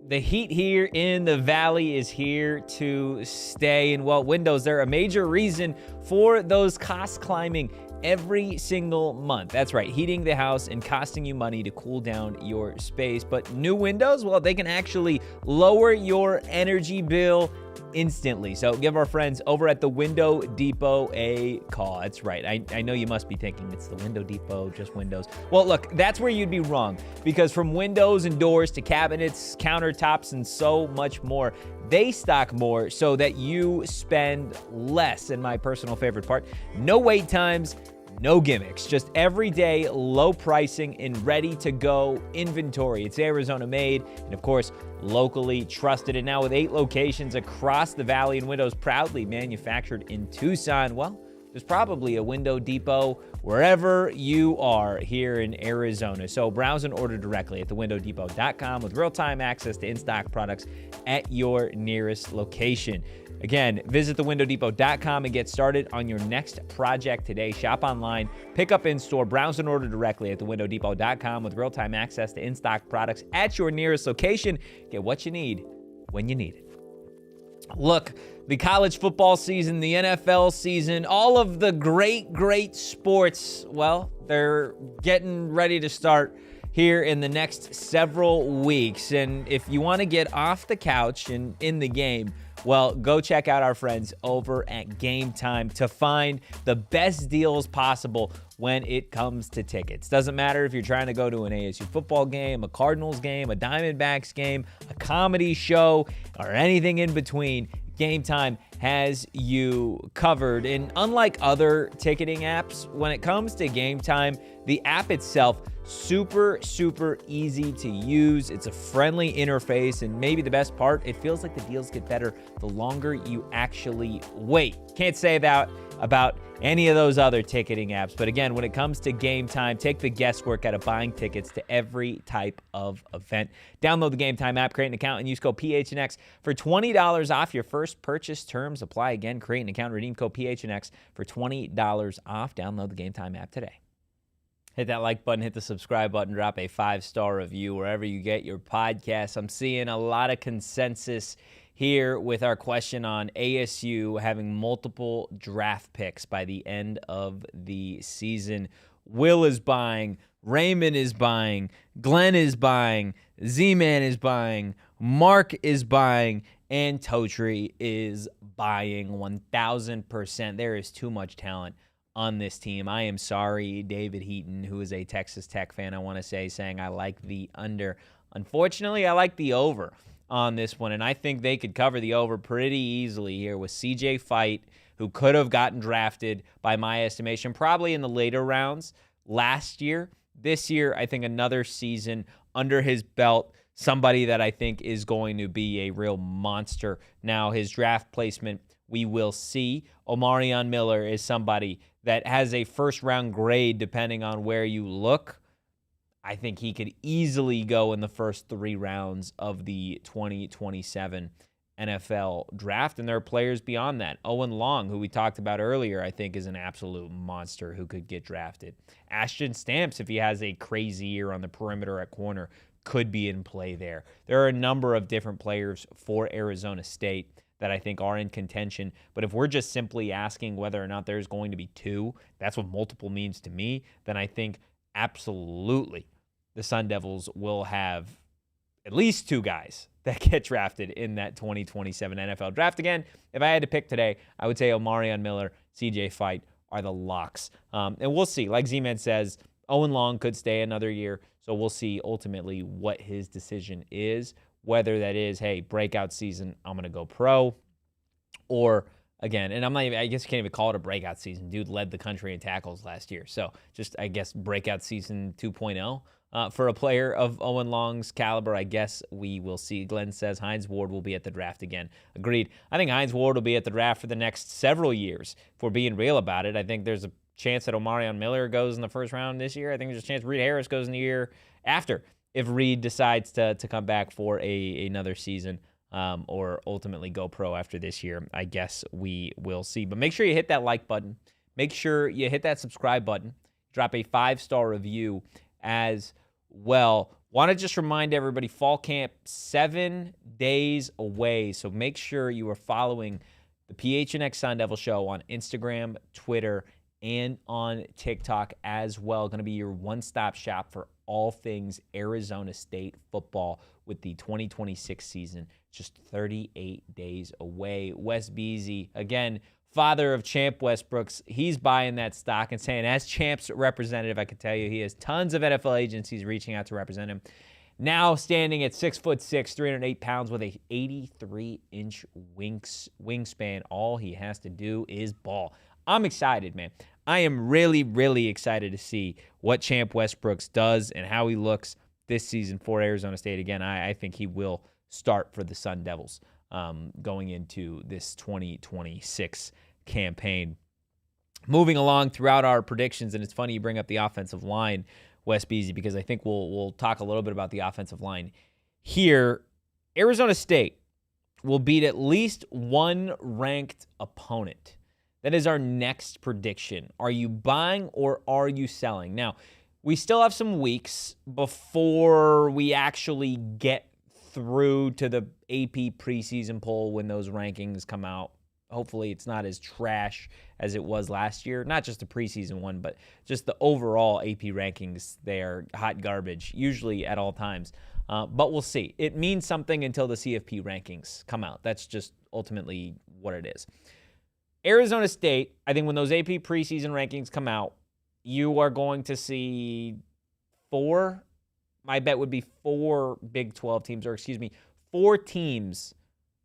The heat here in the Valley is here to stay. And well, windows, they're a major reason for those costs climbing every single month. That's right, heating the house and costing you money to cool down your space. But new windows, well, they can actually lower your energy bill instantly. So give our friends over at the Window Depot a call. That's right. I know you must be thinking it's the Window Depot, just windows. Well, look, that's where you'd be wrong, because from windows and doors to cabinets, countertops, and so much more, they stock more so that you spend less. And my personal favorite part, no wait times, no gimmicks, just everyday low pricing and ready to go inventory. It's Arizona made and of course locally trusted. And now with 8 locations across the Valley and windows proudly manufactured in Tucson, well, there's probably a Window Depot wherever you are here in Arizona. So browse and order directly at thewindowdepot.com with real-time access to in-stock products at your nearest location. Again, visit thewindowdepot.com and get started on your next project today. Shop online, pick up in-store, browse and order directly at thewindowdepot.com with real-time access to in-stock products at your nearest location. Get what you need when you need it. Look, the college football season, the NFL season, all of the great sports, well, they're getting ready to start here in the next several weeks. And if you want to get off the couch and in the game, well, go check out our friends over at Game Time to find the best deals possible when it comes to tickets. Doesn't matter if you're trying to go to an ASU football game, a Cardinals game, a Diamondbacks game, a comedy show, or anything in between. Game Time has you covered. And unlike other ticketing apps, when it comes to Game Time, the app itself, super easy to use. It's a friendly interface, and maybe the best part, it feels like the deals get better the longer you actually wait. Can't say that about any of those other ticketing apps. But again, when it comes to Game Time, take the guesswork out of buying tickets to every type of event. Download the Game Time app, create an account, and use code PHNX for $20 off your first purchase. Terms apply. Again, create an account, redeem code PHNX for $20 off. Download the Game Time app today. Hit that like button, hit the subscribe button, drop a 5-star review wherever you get your podcasts. I'm seeing a lot of consensus here with our question on ASU having multiple draft picks by the end of the season. Will is buying, Raymond is buying, Glenn is buying, Z-Man is buying, Mark is buying, and Totri is buying 1,000%. There is too much talent on this team. I am sorry, David Heaton, who is a Texas Tech fan, I want to say, saying I like the under. Unfortunately, I like the over on this one, and I think they could cover the over pretty easily here with CJ Fight, who could have gotten drafted, by my estimation, probably in the later rounds last year. This year, I think another season under his belt, somebody that I think is going to be a real monster. Now, his draft placement, we will see. Omarion Miller is somebody that has a first-round grade depending on where you look. I think he could easily go in the first 3 rounds of the 2027 NFL draft, and there are players beyond that. Owen Long, who we talked about earlier, I think is an absolute monster who could get drafted. Ashton Stamps, if he has a crazy year on the perimeter at corner, could be in play there. There are a number of different players for Arizona State that I think are in contention. But if we're just simply asking whether or not there's going to be 2, that's what multiple means to me, then I think absolutely the Sun Devils will have at least 2 guys that get drafted in that 2027 NFL draft. Again, if I had to pick today, I would say Omarion Miller, CJ Fight are the locks. And we'll see. Like Z-Man says, Owen Long could stay another year, so we'll see ultimately what his decision is. Whether that is, hey, breakout season, I'm going to go pro, or again, and I'm not even, I guess you can't even call it a breakout season. Dude led the country in tackles last year. So just, I guess, breakout season 2.0 for a player of Owen Long's caliber. I guess we will see. Glenn says Hines Ward will be at the draft again. Agreed. I think Hines Ward will be at the draft for the next several years. If we're being real about it, I think there's a chance that Omarion Miller goes in the first round this year. I think there's a chance Reed Harris goes in the year after, if Reed decides to come back for another season or ultimately go pro after this year. I guess we will see. But make sure you hit that like button. make sure you hit that subscribe button. Drop a 5-star review as well. Want to just remind everybody, fall camp 7 days away. So make sure you are following the PHNX Sun Devils Show on Instagram, Twitter, and on TikTok as well. Going to be your one-stop shop for all things Arizona State football with the 2026 season just 38 days away. Wes Beasy, again, father of Champ Westbrooks, he's buying that stock and saying, as Champ's representative, I can tell you he has tons of NFL agencies reaching out to represent him. Now standing at 6'6", 308 pounds with a 83-inch wingspan. All he has to do is ball. I'm excited, man. I am really, really excited to see what Champ Westbrooks does and how he looks this season for Arizona State. Again, I think he will start for the Sun Devils going into this 2026 campaign. Moving along throughout our predictions, and it's funny you bring up the offensive line, Wes Beasy, because I think we'll talk a little bit about the offensive line here. Arizona State will beat at least one ranked opponent. That is our next prediction. Are you buying or are you selling? Now, we still have some weeks before we actually get through to the AP preseason poll when those rankings come out. Hopefully it's not as trash as it was last year. Not just the preseason one, but just the overall AP rankings. They are hot garbage, usually at all times. But we'll see. It means something until the CFP rankings come out. That's just ultimately what it is. Arizona State, I think when those AP preseason rankings come out, you are going to see my bet would be 4 Big 12 teams, or 4 teams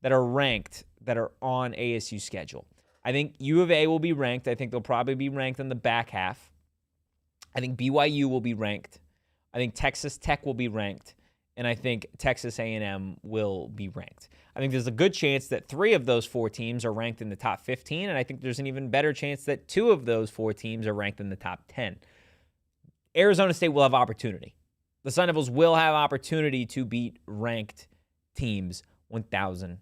that are ranked that are on ASU schedule. I think U of A will be ranked. I think they'll probably be ranked in the back half. I think BYU will be ranked. I think Texas Tech will be ranked. And I think Texas A&M will be ranked. I think there's a good chance that 3 of those 4 teams are ranked in the top 15, and I think there's an even better chance that 2 of those 4 teams are ranked in the top 10. Arizona State will have opportunity. The Sun Devils will have opportunity to beat ranked teams 1,000%.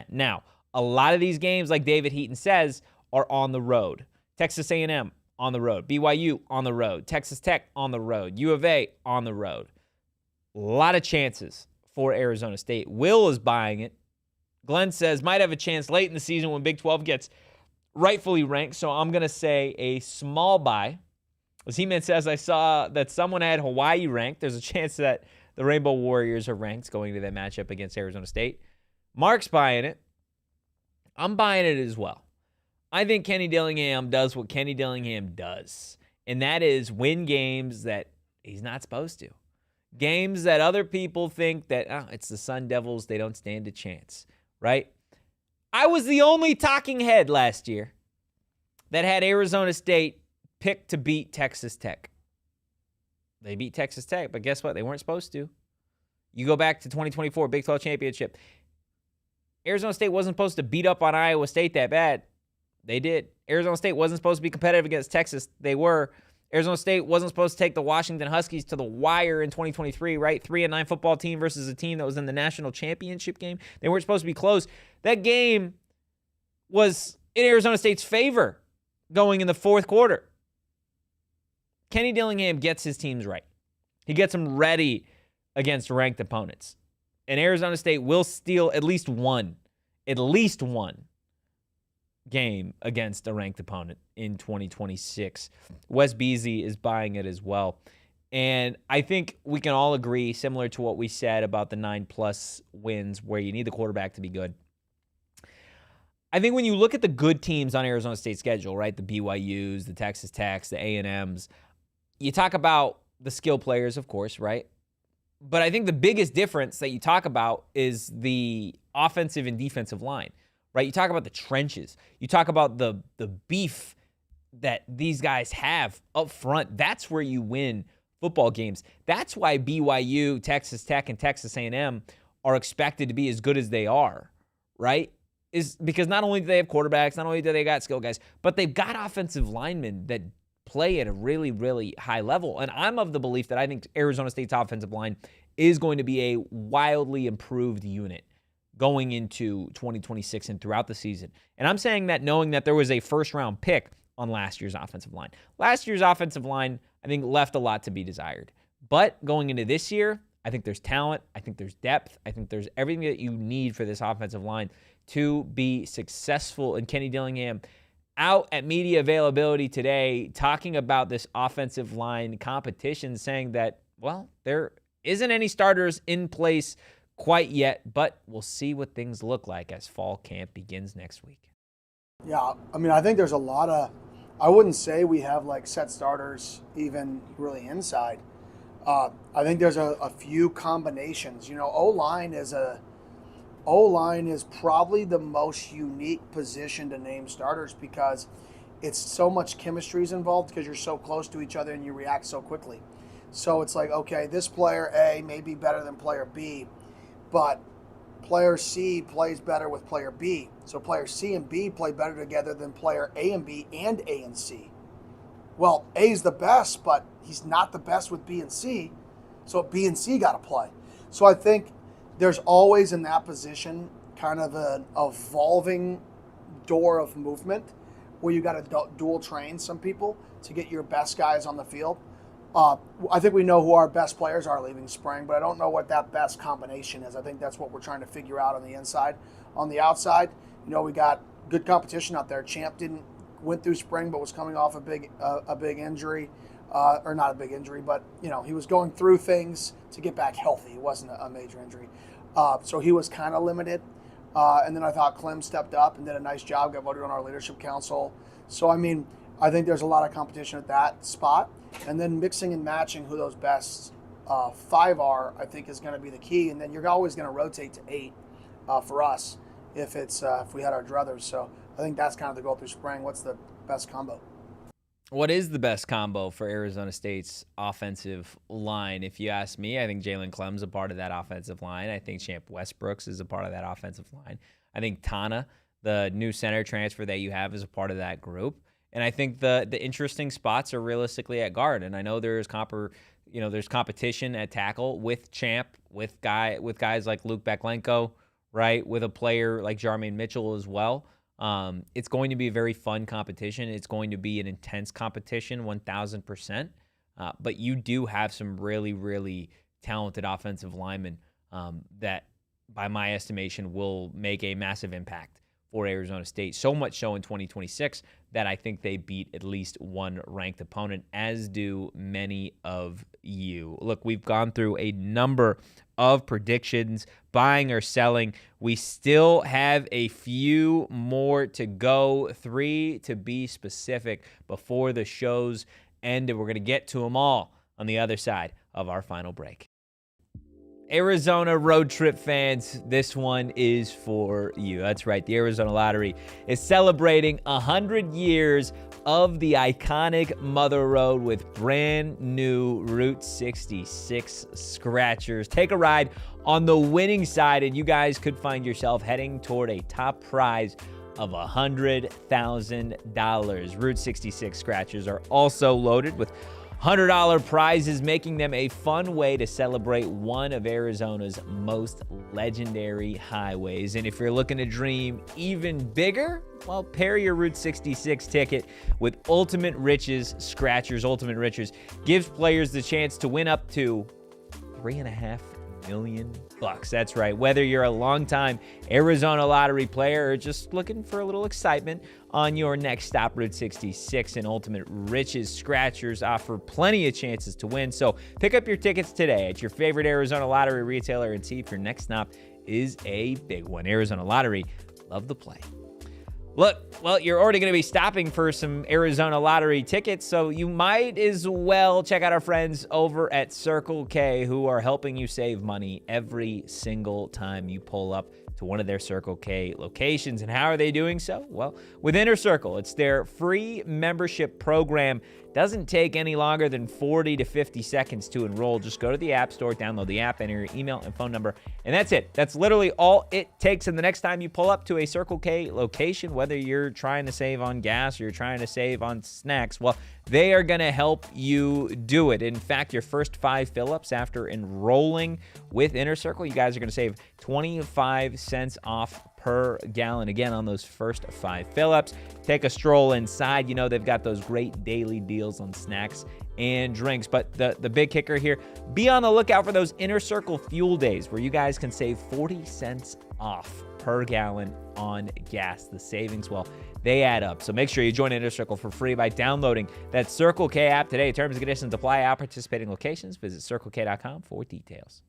Now, a lot of these games, like David Heaton says, are on the road. Texas A&M on the road. BYU on the road. Texas Tech on the road. U of A on the road. A lot of chances for Arizona State. Will is buying it. Glenn says might have a chance late in the season when Big 12 gets rightfully ranked. So I'm going to say a small buy. As He-Man says, I saw that someone had Hawaii ranked. There's a chance that the Rainbow Warriors are ranked going to that matchup against Arizona State. Mark's buying it. I'm buying it as well. I think Kenny Dillingham does what Kenny Dillingham does, and that is win games that he's not supposed to. Games that other people think that, it's the Sun Devils, they don't stand a chance, right? I was the only talking head last year that had Arizona State picked to beat Texas Tech. They beat Texas Tech, but guess what? They weren't supposed to. You go back to 2024 Big 12 Championship. Arizona State wasn't supposed to beat up on Iowa State that bad. They did. Arizona State wasn't supposed to be competitive against Texas. They were. Arizona State wasn't supposed to take the Washington Huskies to the wire in 2023, right? 3-9 football team versus a team that was in the national championship game. They weren't supposed to be close. That game was in Arizona State's favor going in the fourth quarter. Kenny Dillingham gets his teams right. He gets them ready against ranked opponents. And Arizona State will steal at least one game against a ranked opponent in 2026. Wes Beasy is buying it as well. And I think we can all agree, similar to what we said about the 9+ wins where you need the quarterback to be good. I think when you look at the good teams on Arizona State's schedule, right, the BYUs, the Texas Techs, the A&Ms, you talk about the skill players, of course, right? But I think the biggest difference that you talk about is the offensive and defensive line, right? You talk about the trenches. You talk about the beef that these guys have up front. That's where you win football games. That's why BYU, Texas Tech, and Texas A&M are expected to be as good as they are, right? Is because not only do they have quarterbacks, not only do they got skill guys, but they've got offensive linemen that play at a really, really high level. And I'm of the belief that I think Arizona State's offensive line is going to be a wildly improved unit going into 2026 and throughout the season. And I'm saying that knowing that there was a first-round pick on last year's offensive line. Last year's offensive line, I think, left a lot to be desired. But going into this year, I think there's talent. I think there's depth. I think there's everything that you need for this offensive line to be successful. And Kenny Dillingham out at media availability today talking about this offensive line competition, saying that, well, there isn't any starters in place quite yet, but we'll see what things look like as fall camp begins next week. Yeah, I mean, I think there's a lot of, I wouldn't say we have like set starters even really inside. I think there's a few combinations. You know, O-line is probably the most unique position to name starters because it's so much chemistry is involved because you're so close to each other and you react so quickly. So it's like, okay, this player A may be better than player B, but player C plays better with player B. So player C and B play better together than player A and B and A and C. Well, A's the best, but he's not the best with B and C. So B and C got to play. So I think there's always in that position kind of an evolving door of movement where you got to dual train some people to get your best guys on the field. I think we know who our best players are leaving spring, but I don't know what that best combination is. I think that's what we're trying to figure out on the inside. On the outside, you know, we got good competition out there. Champ went through spring, but was coming off a big injury, or not a big injury, but you know, he was going through things to get back healthy. It wasn't a major injury, so he was kind of limited. And then I thought Clem stepped up and did a nice job, got voted on our leadership council. So I mean, I think there's a lot of competition at that spot. And then mixing and matching who those best 5 are, I think, is going to be the key. And then you're always going to rotate to 8 for us if we had our druthers. So I think that's kind of the goal through spring. What's the best combo? What is the best combo for Arizona State's offensive line? If you ask me, I think Jalen Clem's a part of that offensive line. I think Champ Westbrooks is a part of that offensive line. I think Tana, the new center transfer that you have, is a part of that group. And I think the interesting spots are realistically at guard. And I know there's competition at tackle with Champ, with guys like Luke Beklenko, right? With a player like Jarmaine Mitchell as well. It's going to be a very fun competition. It's going to be an intense competition, 1,000%. But you do have some really, really talented offensive linemen that, by my estimation, will make a massive impact for Arizona State. So much so in 2026 that I think they beat at least one ranked opponent, as do many of you. Look, we've gone through a number of predictions, buying or selling. We still have a few more to go, 3 to be specific, before the show's end, and we're going to get to them all on the other side of our final break. Arizona road trip fans, this one is for you. That's right. The Arizona Lottery is celebrating 100 years of the iconic Mother Road with brand new Route 66 scratchers. Take a ride on the winning side, and you guys could find yourself heading toward a top prize of $100,000. Route 66 scratchers are also loaded with $100 prizes, making them a fun way to celebrate one of Arizona's most legendary highways. And if you're looking to dream even bigger, well, pair your Route 66 ticket with Ultimate Riches Scratchers. Ultimate Riches gives players the chance to win up to $3.5 million. That's right. Whether you're a longtime Arizona Lottery player or just looking for a little excitement on your next stop, Route 66 and Ultimate Riches Scratchers offer plenty of chances to win. So pick up your tickets today at your favorite Arizona Lottery retailer and see if your next stop is a big one. Arizona Lottery, love the play. Look, well, you're already going to be stopping for some Arizona Lottery tickets, so you might as well check out our friends over at Circle K, who are helping you save money every single time you pull up to one of their Circle K locations. And how are they doing so? Well, with Inner Circle, it's their free membership program. Doesn't take any longer than 40 to 50 seconds to enroll. Just go to the App Store, download the app, enter your email and phone number, and that's it. That's literally all it takes. And the next time you pull up to a Circle K location, whether you're trying to save on gas or you're trying to save on snacks, well, they are going to help you do it. In fact, your first 5 fill-ups after enrolling with Inner Circle, you guys are going to save 25 cents off per gallon, again, on those first 5 fill-ups. Take a stroll inside. You know they've got those great daily deals on snacks and drinks. But the big kicker here, be on the lookout for those Inner Circle Fuel Days where you guys can save 40 cents off per gallon on gas. The savings, well, they add up. So make sure you join Inner Circle for free by downloading that Circle K app today. Terms and conditions apply at participating locations. Visit CircleK.com for details.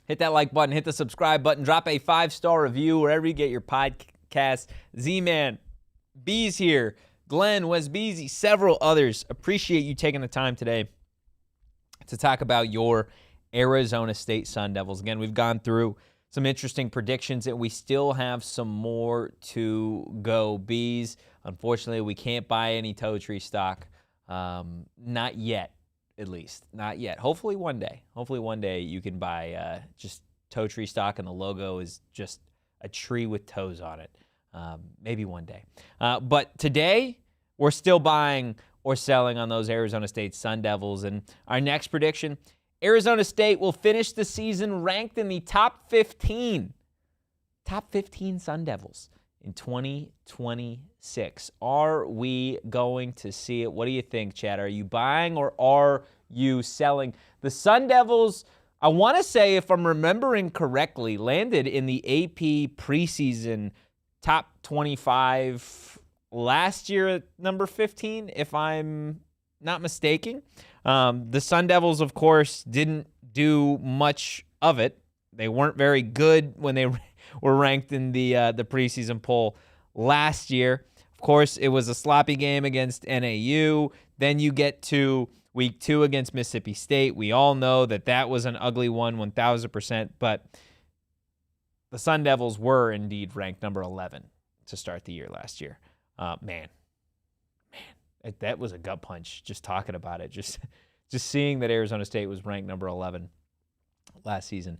Hit that like button, hit the subscribe button, drop a 5-star review wherever you get your podcast. Z-Man, Bees here, Glenn, Wes Beasy, several others. Appreciate you taking the time today to talk about your Arizona State Sun Devils. Again, we've gone through some interesting predictions, and we still have some more to go. Bees, unfortunately, we can't buy any Totri stock. Not yet. At least. Not yet. Hopefully one day. Hopefully one day you can buy just Totri stock and the logo is just a tree with toes on it. Maybe one day. But today, we're still buying or selling on those Arizona State Sun Devils. And our next prediction, Arizona State will finish the season ranked in the top 15. Top 15 Sun Devils in 2026. Are we going to see it? What do you think, Chad? Are you buying or are you selling? The Sun Devils, I want to say, if I'm remembering correctly, landed in the AP preseason top 25 last year at number 15, if I'm not mistaken. The Sun Devils, of course, didn't do much of it. They weren't very good when they were ranked in the preseason poll last year. Of course, it was a sloppy game against NAU. Then you get to week 2 against Mississippi State. We all know that was an ugly one, 1,000%. But the Sun Devils were indeed ranked number 11 to start the year last year. Man, that was a gut punch just talking about it. Just seeing that Arizona State was ranked number 11 last season.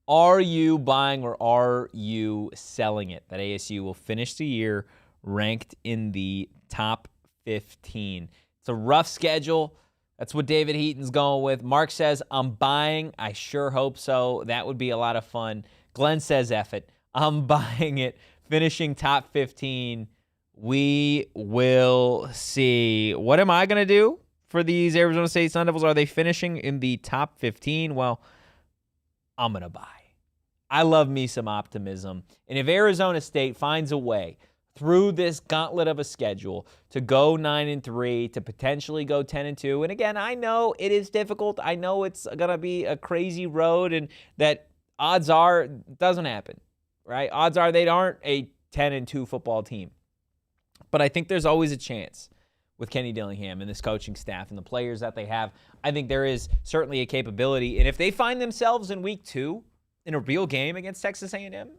Are you buying or are you selling it that ASU will finish the year ranked in the top 15? It's a rough schedule. That's what David Heaton's going with. Mark says, I'm buying. I sure hope so. That would be a lot of fun. Glenn says, F it. I'm buying it. Finishing top 15. We will see. What am I going to do for these Arizona State Sun Devils? Are they finishing in the top 15? Well, I'm going to buy. I love me some optimism. And if Arizona State finds a way through this gauntlet of a schedule to go 9-3, to potentially go 10-2, and again, I know it is difficult. I know it's going to be a crazy road, and that odds are it doesn't happen, right? Odds are they aren't a 10-2 football team. But I think there's always a chance with Kenny Dillingham and this coaching staff and the players that they have. I think there is certainly a capability. And if they find themselves in week 2 in a real game against Texas A&M,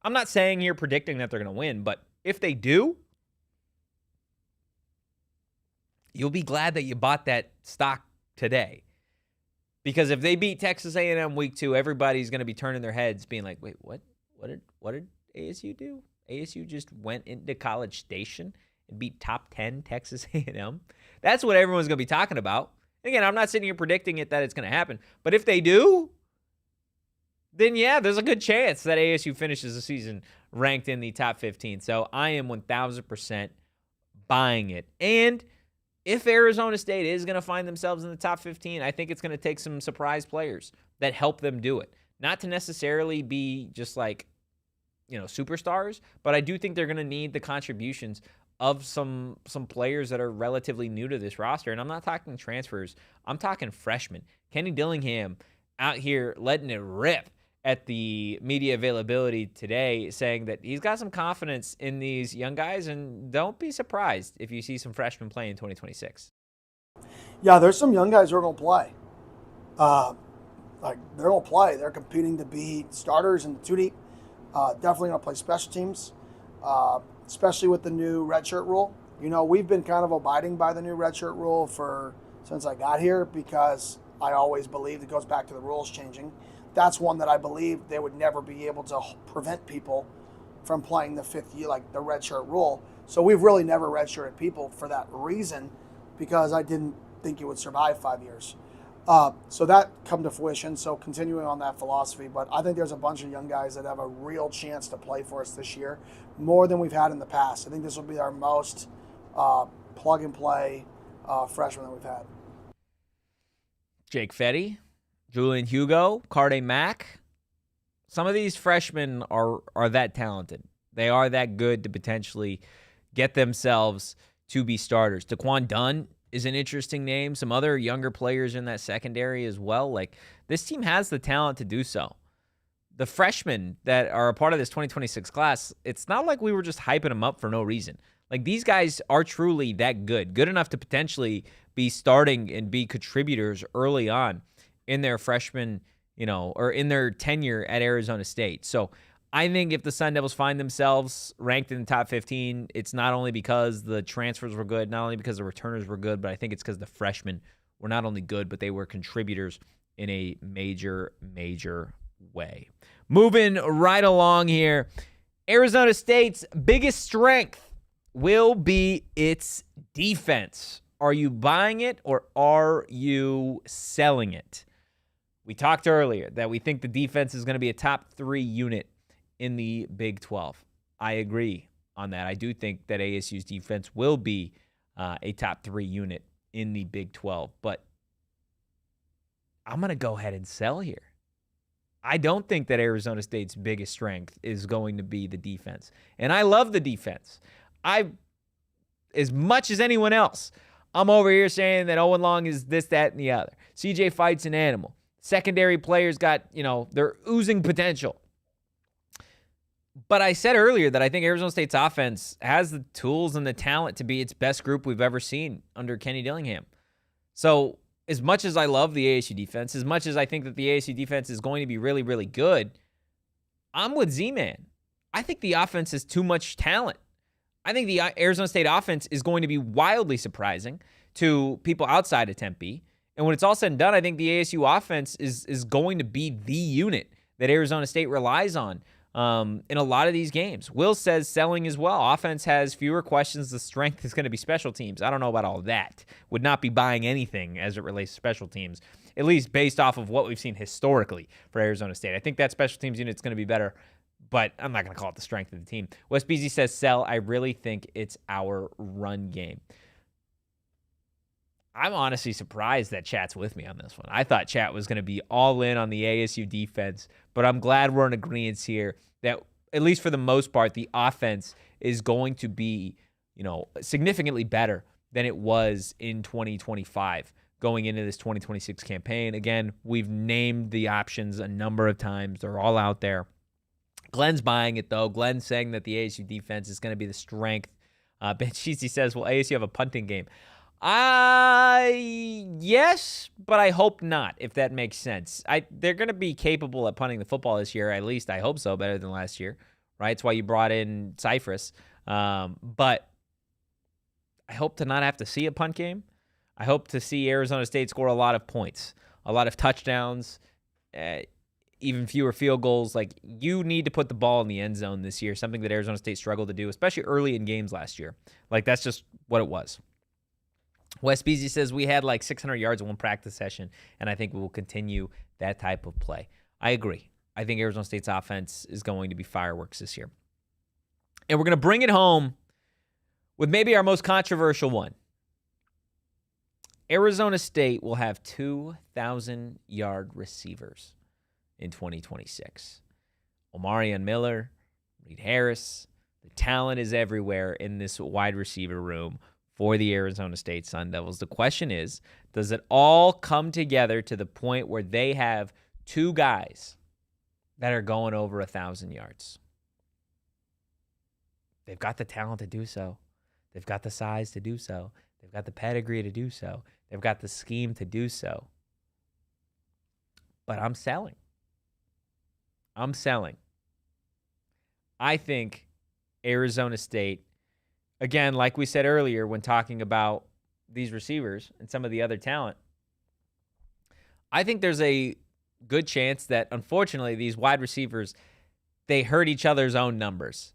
I'm not saying here predicting that they're going to win, but if they do, you'll be glad that you bought that stock today. Because if they beat Texas A&M week 2, everybody's going to be turning their heads being like, wait, what did ASU do? ASU just went into College Station and beat top 10 Texas A&M. That's what everyone's going to be talking about. And again, I'm not sitting here predicting it that it's going to happen. But if they do, then yeah, there's a good chance that ASU finishes the season ranked in the top 15. So I am 1,000% buying it. And if Arizona State is going to find themselves in the top 15, I think it's going to take some surprise players that help them do it. Not to necessarily be just like, superstars, but I do think they're going to need the contributions of some players that are relatively new to this roster. And I'm not talking transfers. I'm talking freshmen. Kenny Dillingham out here letting it rip at the media availability today, saying that he's got some confidence in these young guys, and don't be surprised if you see some freshmen play in 2026. Yeah, there's some young guys who are going to play. They're going to play. They're competing to be starters in the 2 deep. Definitely going to play special teams, especially with the new redshirt rule. We've been kind of abiding by the new redshirt rule since I got here, because I always believed it goes back to the rules changing. That's one that I believe they would never be able to prevent people from playing the 5th year, like the redshirt rule. So we've really never redshirted people for that reason. because I didn't think it would survive 5 years. So that come to fruition. So continuing on that philosophy, but I think there's a bunch of young guys that have a real chance to play for us this year, more than we've had in the past. I think this will be our most plug and play freshman that we've had. Jake Fetty, Julian Hugo, Carde Mack. Some of these freshmen are that talented. They are that good to potentially get themselves to be starters. Daquan Dunn is an interesting name. Some other younger players in that secondary as well. Like, this team has the talent to do so. The freshmen that are a part of this 2026 class, it's not like we were just hyping them up for no reason. Like, these guys are truly that good enough to potentially be starting and be contributors early on in their freshman, or in their tenure at Arizona State. So I think if the Sun Devils find themselves ranked in the top 15, it's not only because the transfers were good, not only because the returners were good, but I think it's because the freshmen were not only good, but they were contributors in a major, major way. Moving right along here, Arizona State's biggest strength will be its defense. Are you buying it or are you selling it? We talked earlier that we think the defense is going to be a top 3 unit in the Big 12. I agree on that. I do think that ASU's defense will be a top 3 unit in the Big 12, but I'm going to go ahead and sell here. I don't think that Arizona State's biggest strength is going to be the defense. And I love the defense. As much as anyone else, I'm over here saying that Owen Long is this, that, and the other. CJ Fight's an animal. Secondary players got, they're oozing potential. But I said earlier that I think Arizona State's offense has the tools and the talent to be its best group we've ever seen under Kenny Dillingham. So as much as I love the ASU defense, as much as I think that the ASU defense is going to be really, really good, I'm with Z-Man. I think the offense has too much talent. I think the Arizona State offense is going to be wildly surprising to people outside of Tempe. And when it's all said and done, I think the ASU offense is going to be the unit that Arizona State relies on in a lot of these games. Will says selling as well. Offense has fewer questions. The strength is going to be special teams. I don't know about all that. Would not be buying anything as it relates to special teams, at least based off of what we've seen historically for Arizona State. I think that special teams unit is going to be better, but I'm not going to call it the strength of the team. Wes Beasy says sell. I really think it's our run game. I'm honestly surprised that Chat's with me on this one. I thought Chat was going to be all in on the ASU defense, but I'm glad we're in agreement here that, at least for the most part, the offense is going to be, significantly better than it was in 2025 going into this 2026 campaign. Again, we've named the options a number of times. They're all out there. Glenn's buying it, though. Glenn's saying that the ASU defense is going to be the strength. Ben Cheesy says, will ASU have a punting game? Yes, but I hope not, if that makes sense. They're going to be capable at punting the football this year, at least I hope so, better than last year, right? It's why you brought in Cypress. But I hope to not have to see a punt game. I hope to see Arizona State score a lot of points, a lot of touchdowns, even fewer field goals. Like, you need to put the ball in the end zone this year, something that Arizona State struggled to do, especially early in games last year. Like, that's just what it was. Wes Beasy says we had like 600 yards in one practice session, and I think we will continue that type of play. I agree. I think Arizona State's offense is going to be fireworks this year. And we're going to bring it home with maybe our most controversial one. Arizona State will have 2,000-yard receivers in 2026. Omarion Miller, Reed Harris. The talent is everywhere in this wide receiver room for the Arizona State Sun Devils. The question is, does it all come together to the point where they have 2 guys that are going over 1,000 yards? They've got the talent to do so. They've got the size to do so. They've got the pedigree to do so. They've got the scheme to do so. But I'm selling. I think Arizona State, again, like we said earlier when talking about these receivers and some of the other talent, I think there's a good chance that, unfortunately, these wide receivers, they hurt each other's own numbers,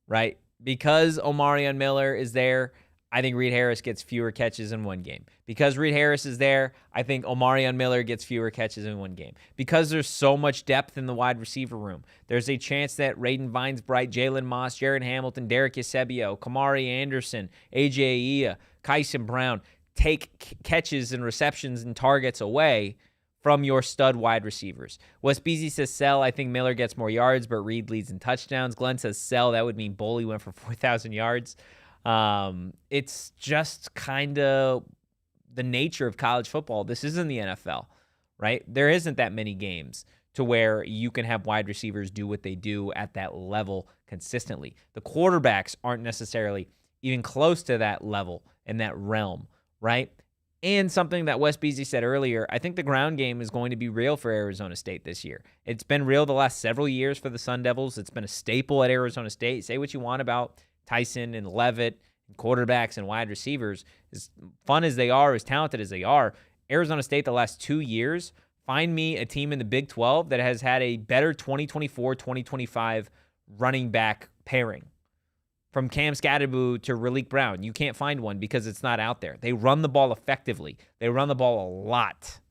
right? Because Omarion Miller is there, I think Reed Harris gets fewer catches in one game. Because Reed Harris is there, I think Omarion Miller gets fewer catches in one game. Because there's so much depth in the wide receiver room, there's a chance that Raiden Vines-Bright, Jalen Moss, Jared Hamilton, Derek Eusebio, Kamari Anderson, A.J. Ia, Kyson Brown take catches and receptions and targets away from your stud wide receivers. Wes Beasy says sell. I think Miller gets more yards, but Reed leads in touchdowns. Glenn says sell. That would mean Boley went for 4,000 yards. It's just kind of the nature of college football. This isn't the NFL, right? There isn't that many games to where you can have wide receivers do what they do at that level consistently. The quarterbacks aren't necessarily even close to that level in that realm, right? And something that Wes Beasy said earlier, I think the ground game is going to be real for Arizona State this year. It's been real the last several years for the Sun Devils. It's been a staple at Arizona State. Say what you want about Tyson and Levitt and quarterbacks and wide receivers. As fun as they are, as talented as they are, Arizona State the last 2 years, find me a team in the Big 12 that has had a better 2024-2025 running back pairing. From Cam Scadaboo to Raleek Brown, you can't find one because it's not out there. They run the ball effectively. They run the ball a lot.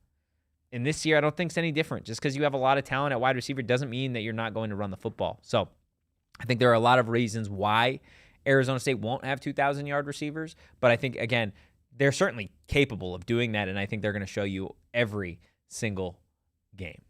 And this year, I don't think it's any different. Just because you have a lot of talent at wide receiver doesn't mean that you're not going to run the football. So I think there are a lot of reasons why Arizona State won't have 2,000-yard receivers. But I think, again, they're certainly capable of doing that, and I think they're going to show you every single game.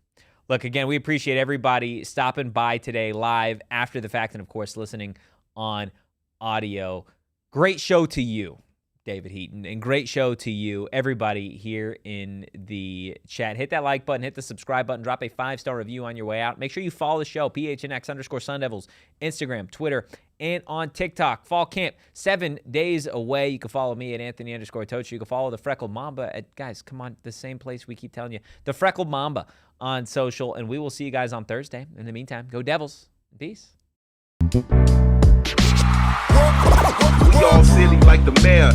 Look, again, we appreciate everybody stopping by today live after the fact and, of course, listening on audio. Great show to you, David Heaton, and great show to you, everybody here in the chat. Hit that like button, hit the subscribe button, drop a 5-star review on your way out. Make sure you follow the show, PHNX_Sun Devils, Instagram, Twitter, and on TikTok. Fall camp, 7 days away. You can follow me at Anthony_Totri. You can follow the Freckled Mamba at, guys, come on, the same place we keep telling you, the Freckled Mamba on social, and we will see you guys on Thursday. In the meantime, go Devils. Peace. We all silly like the mayor.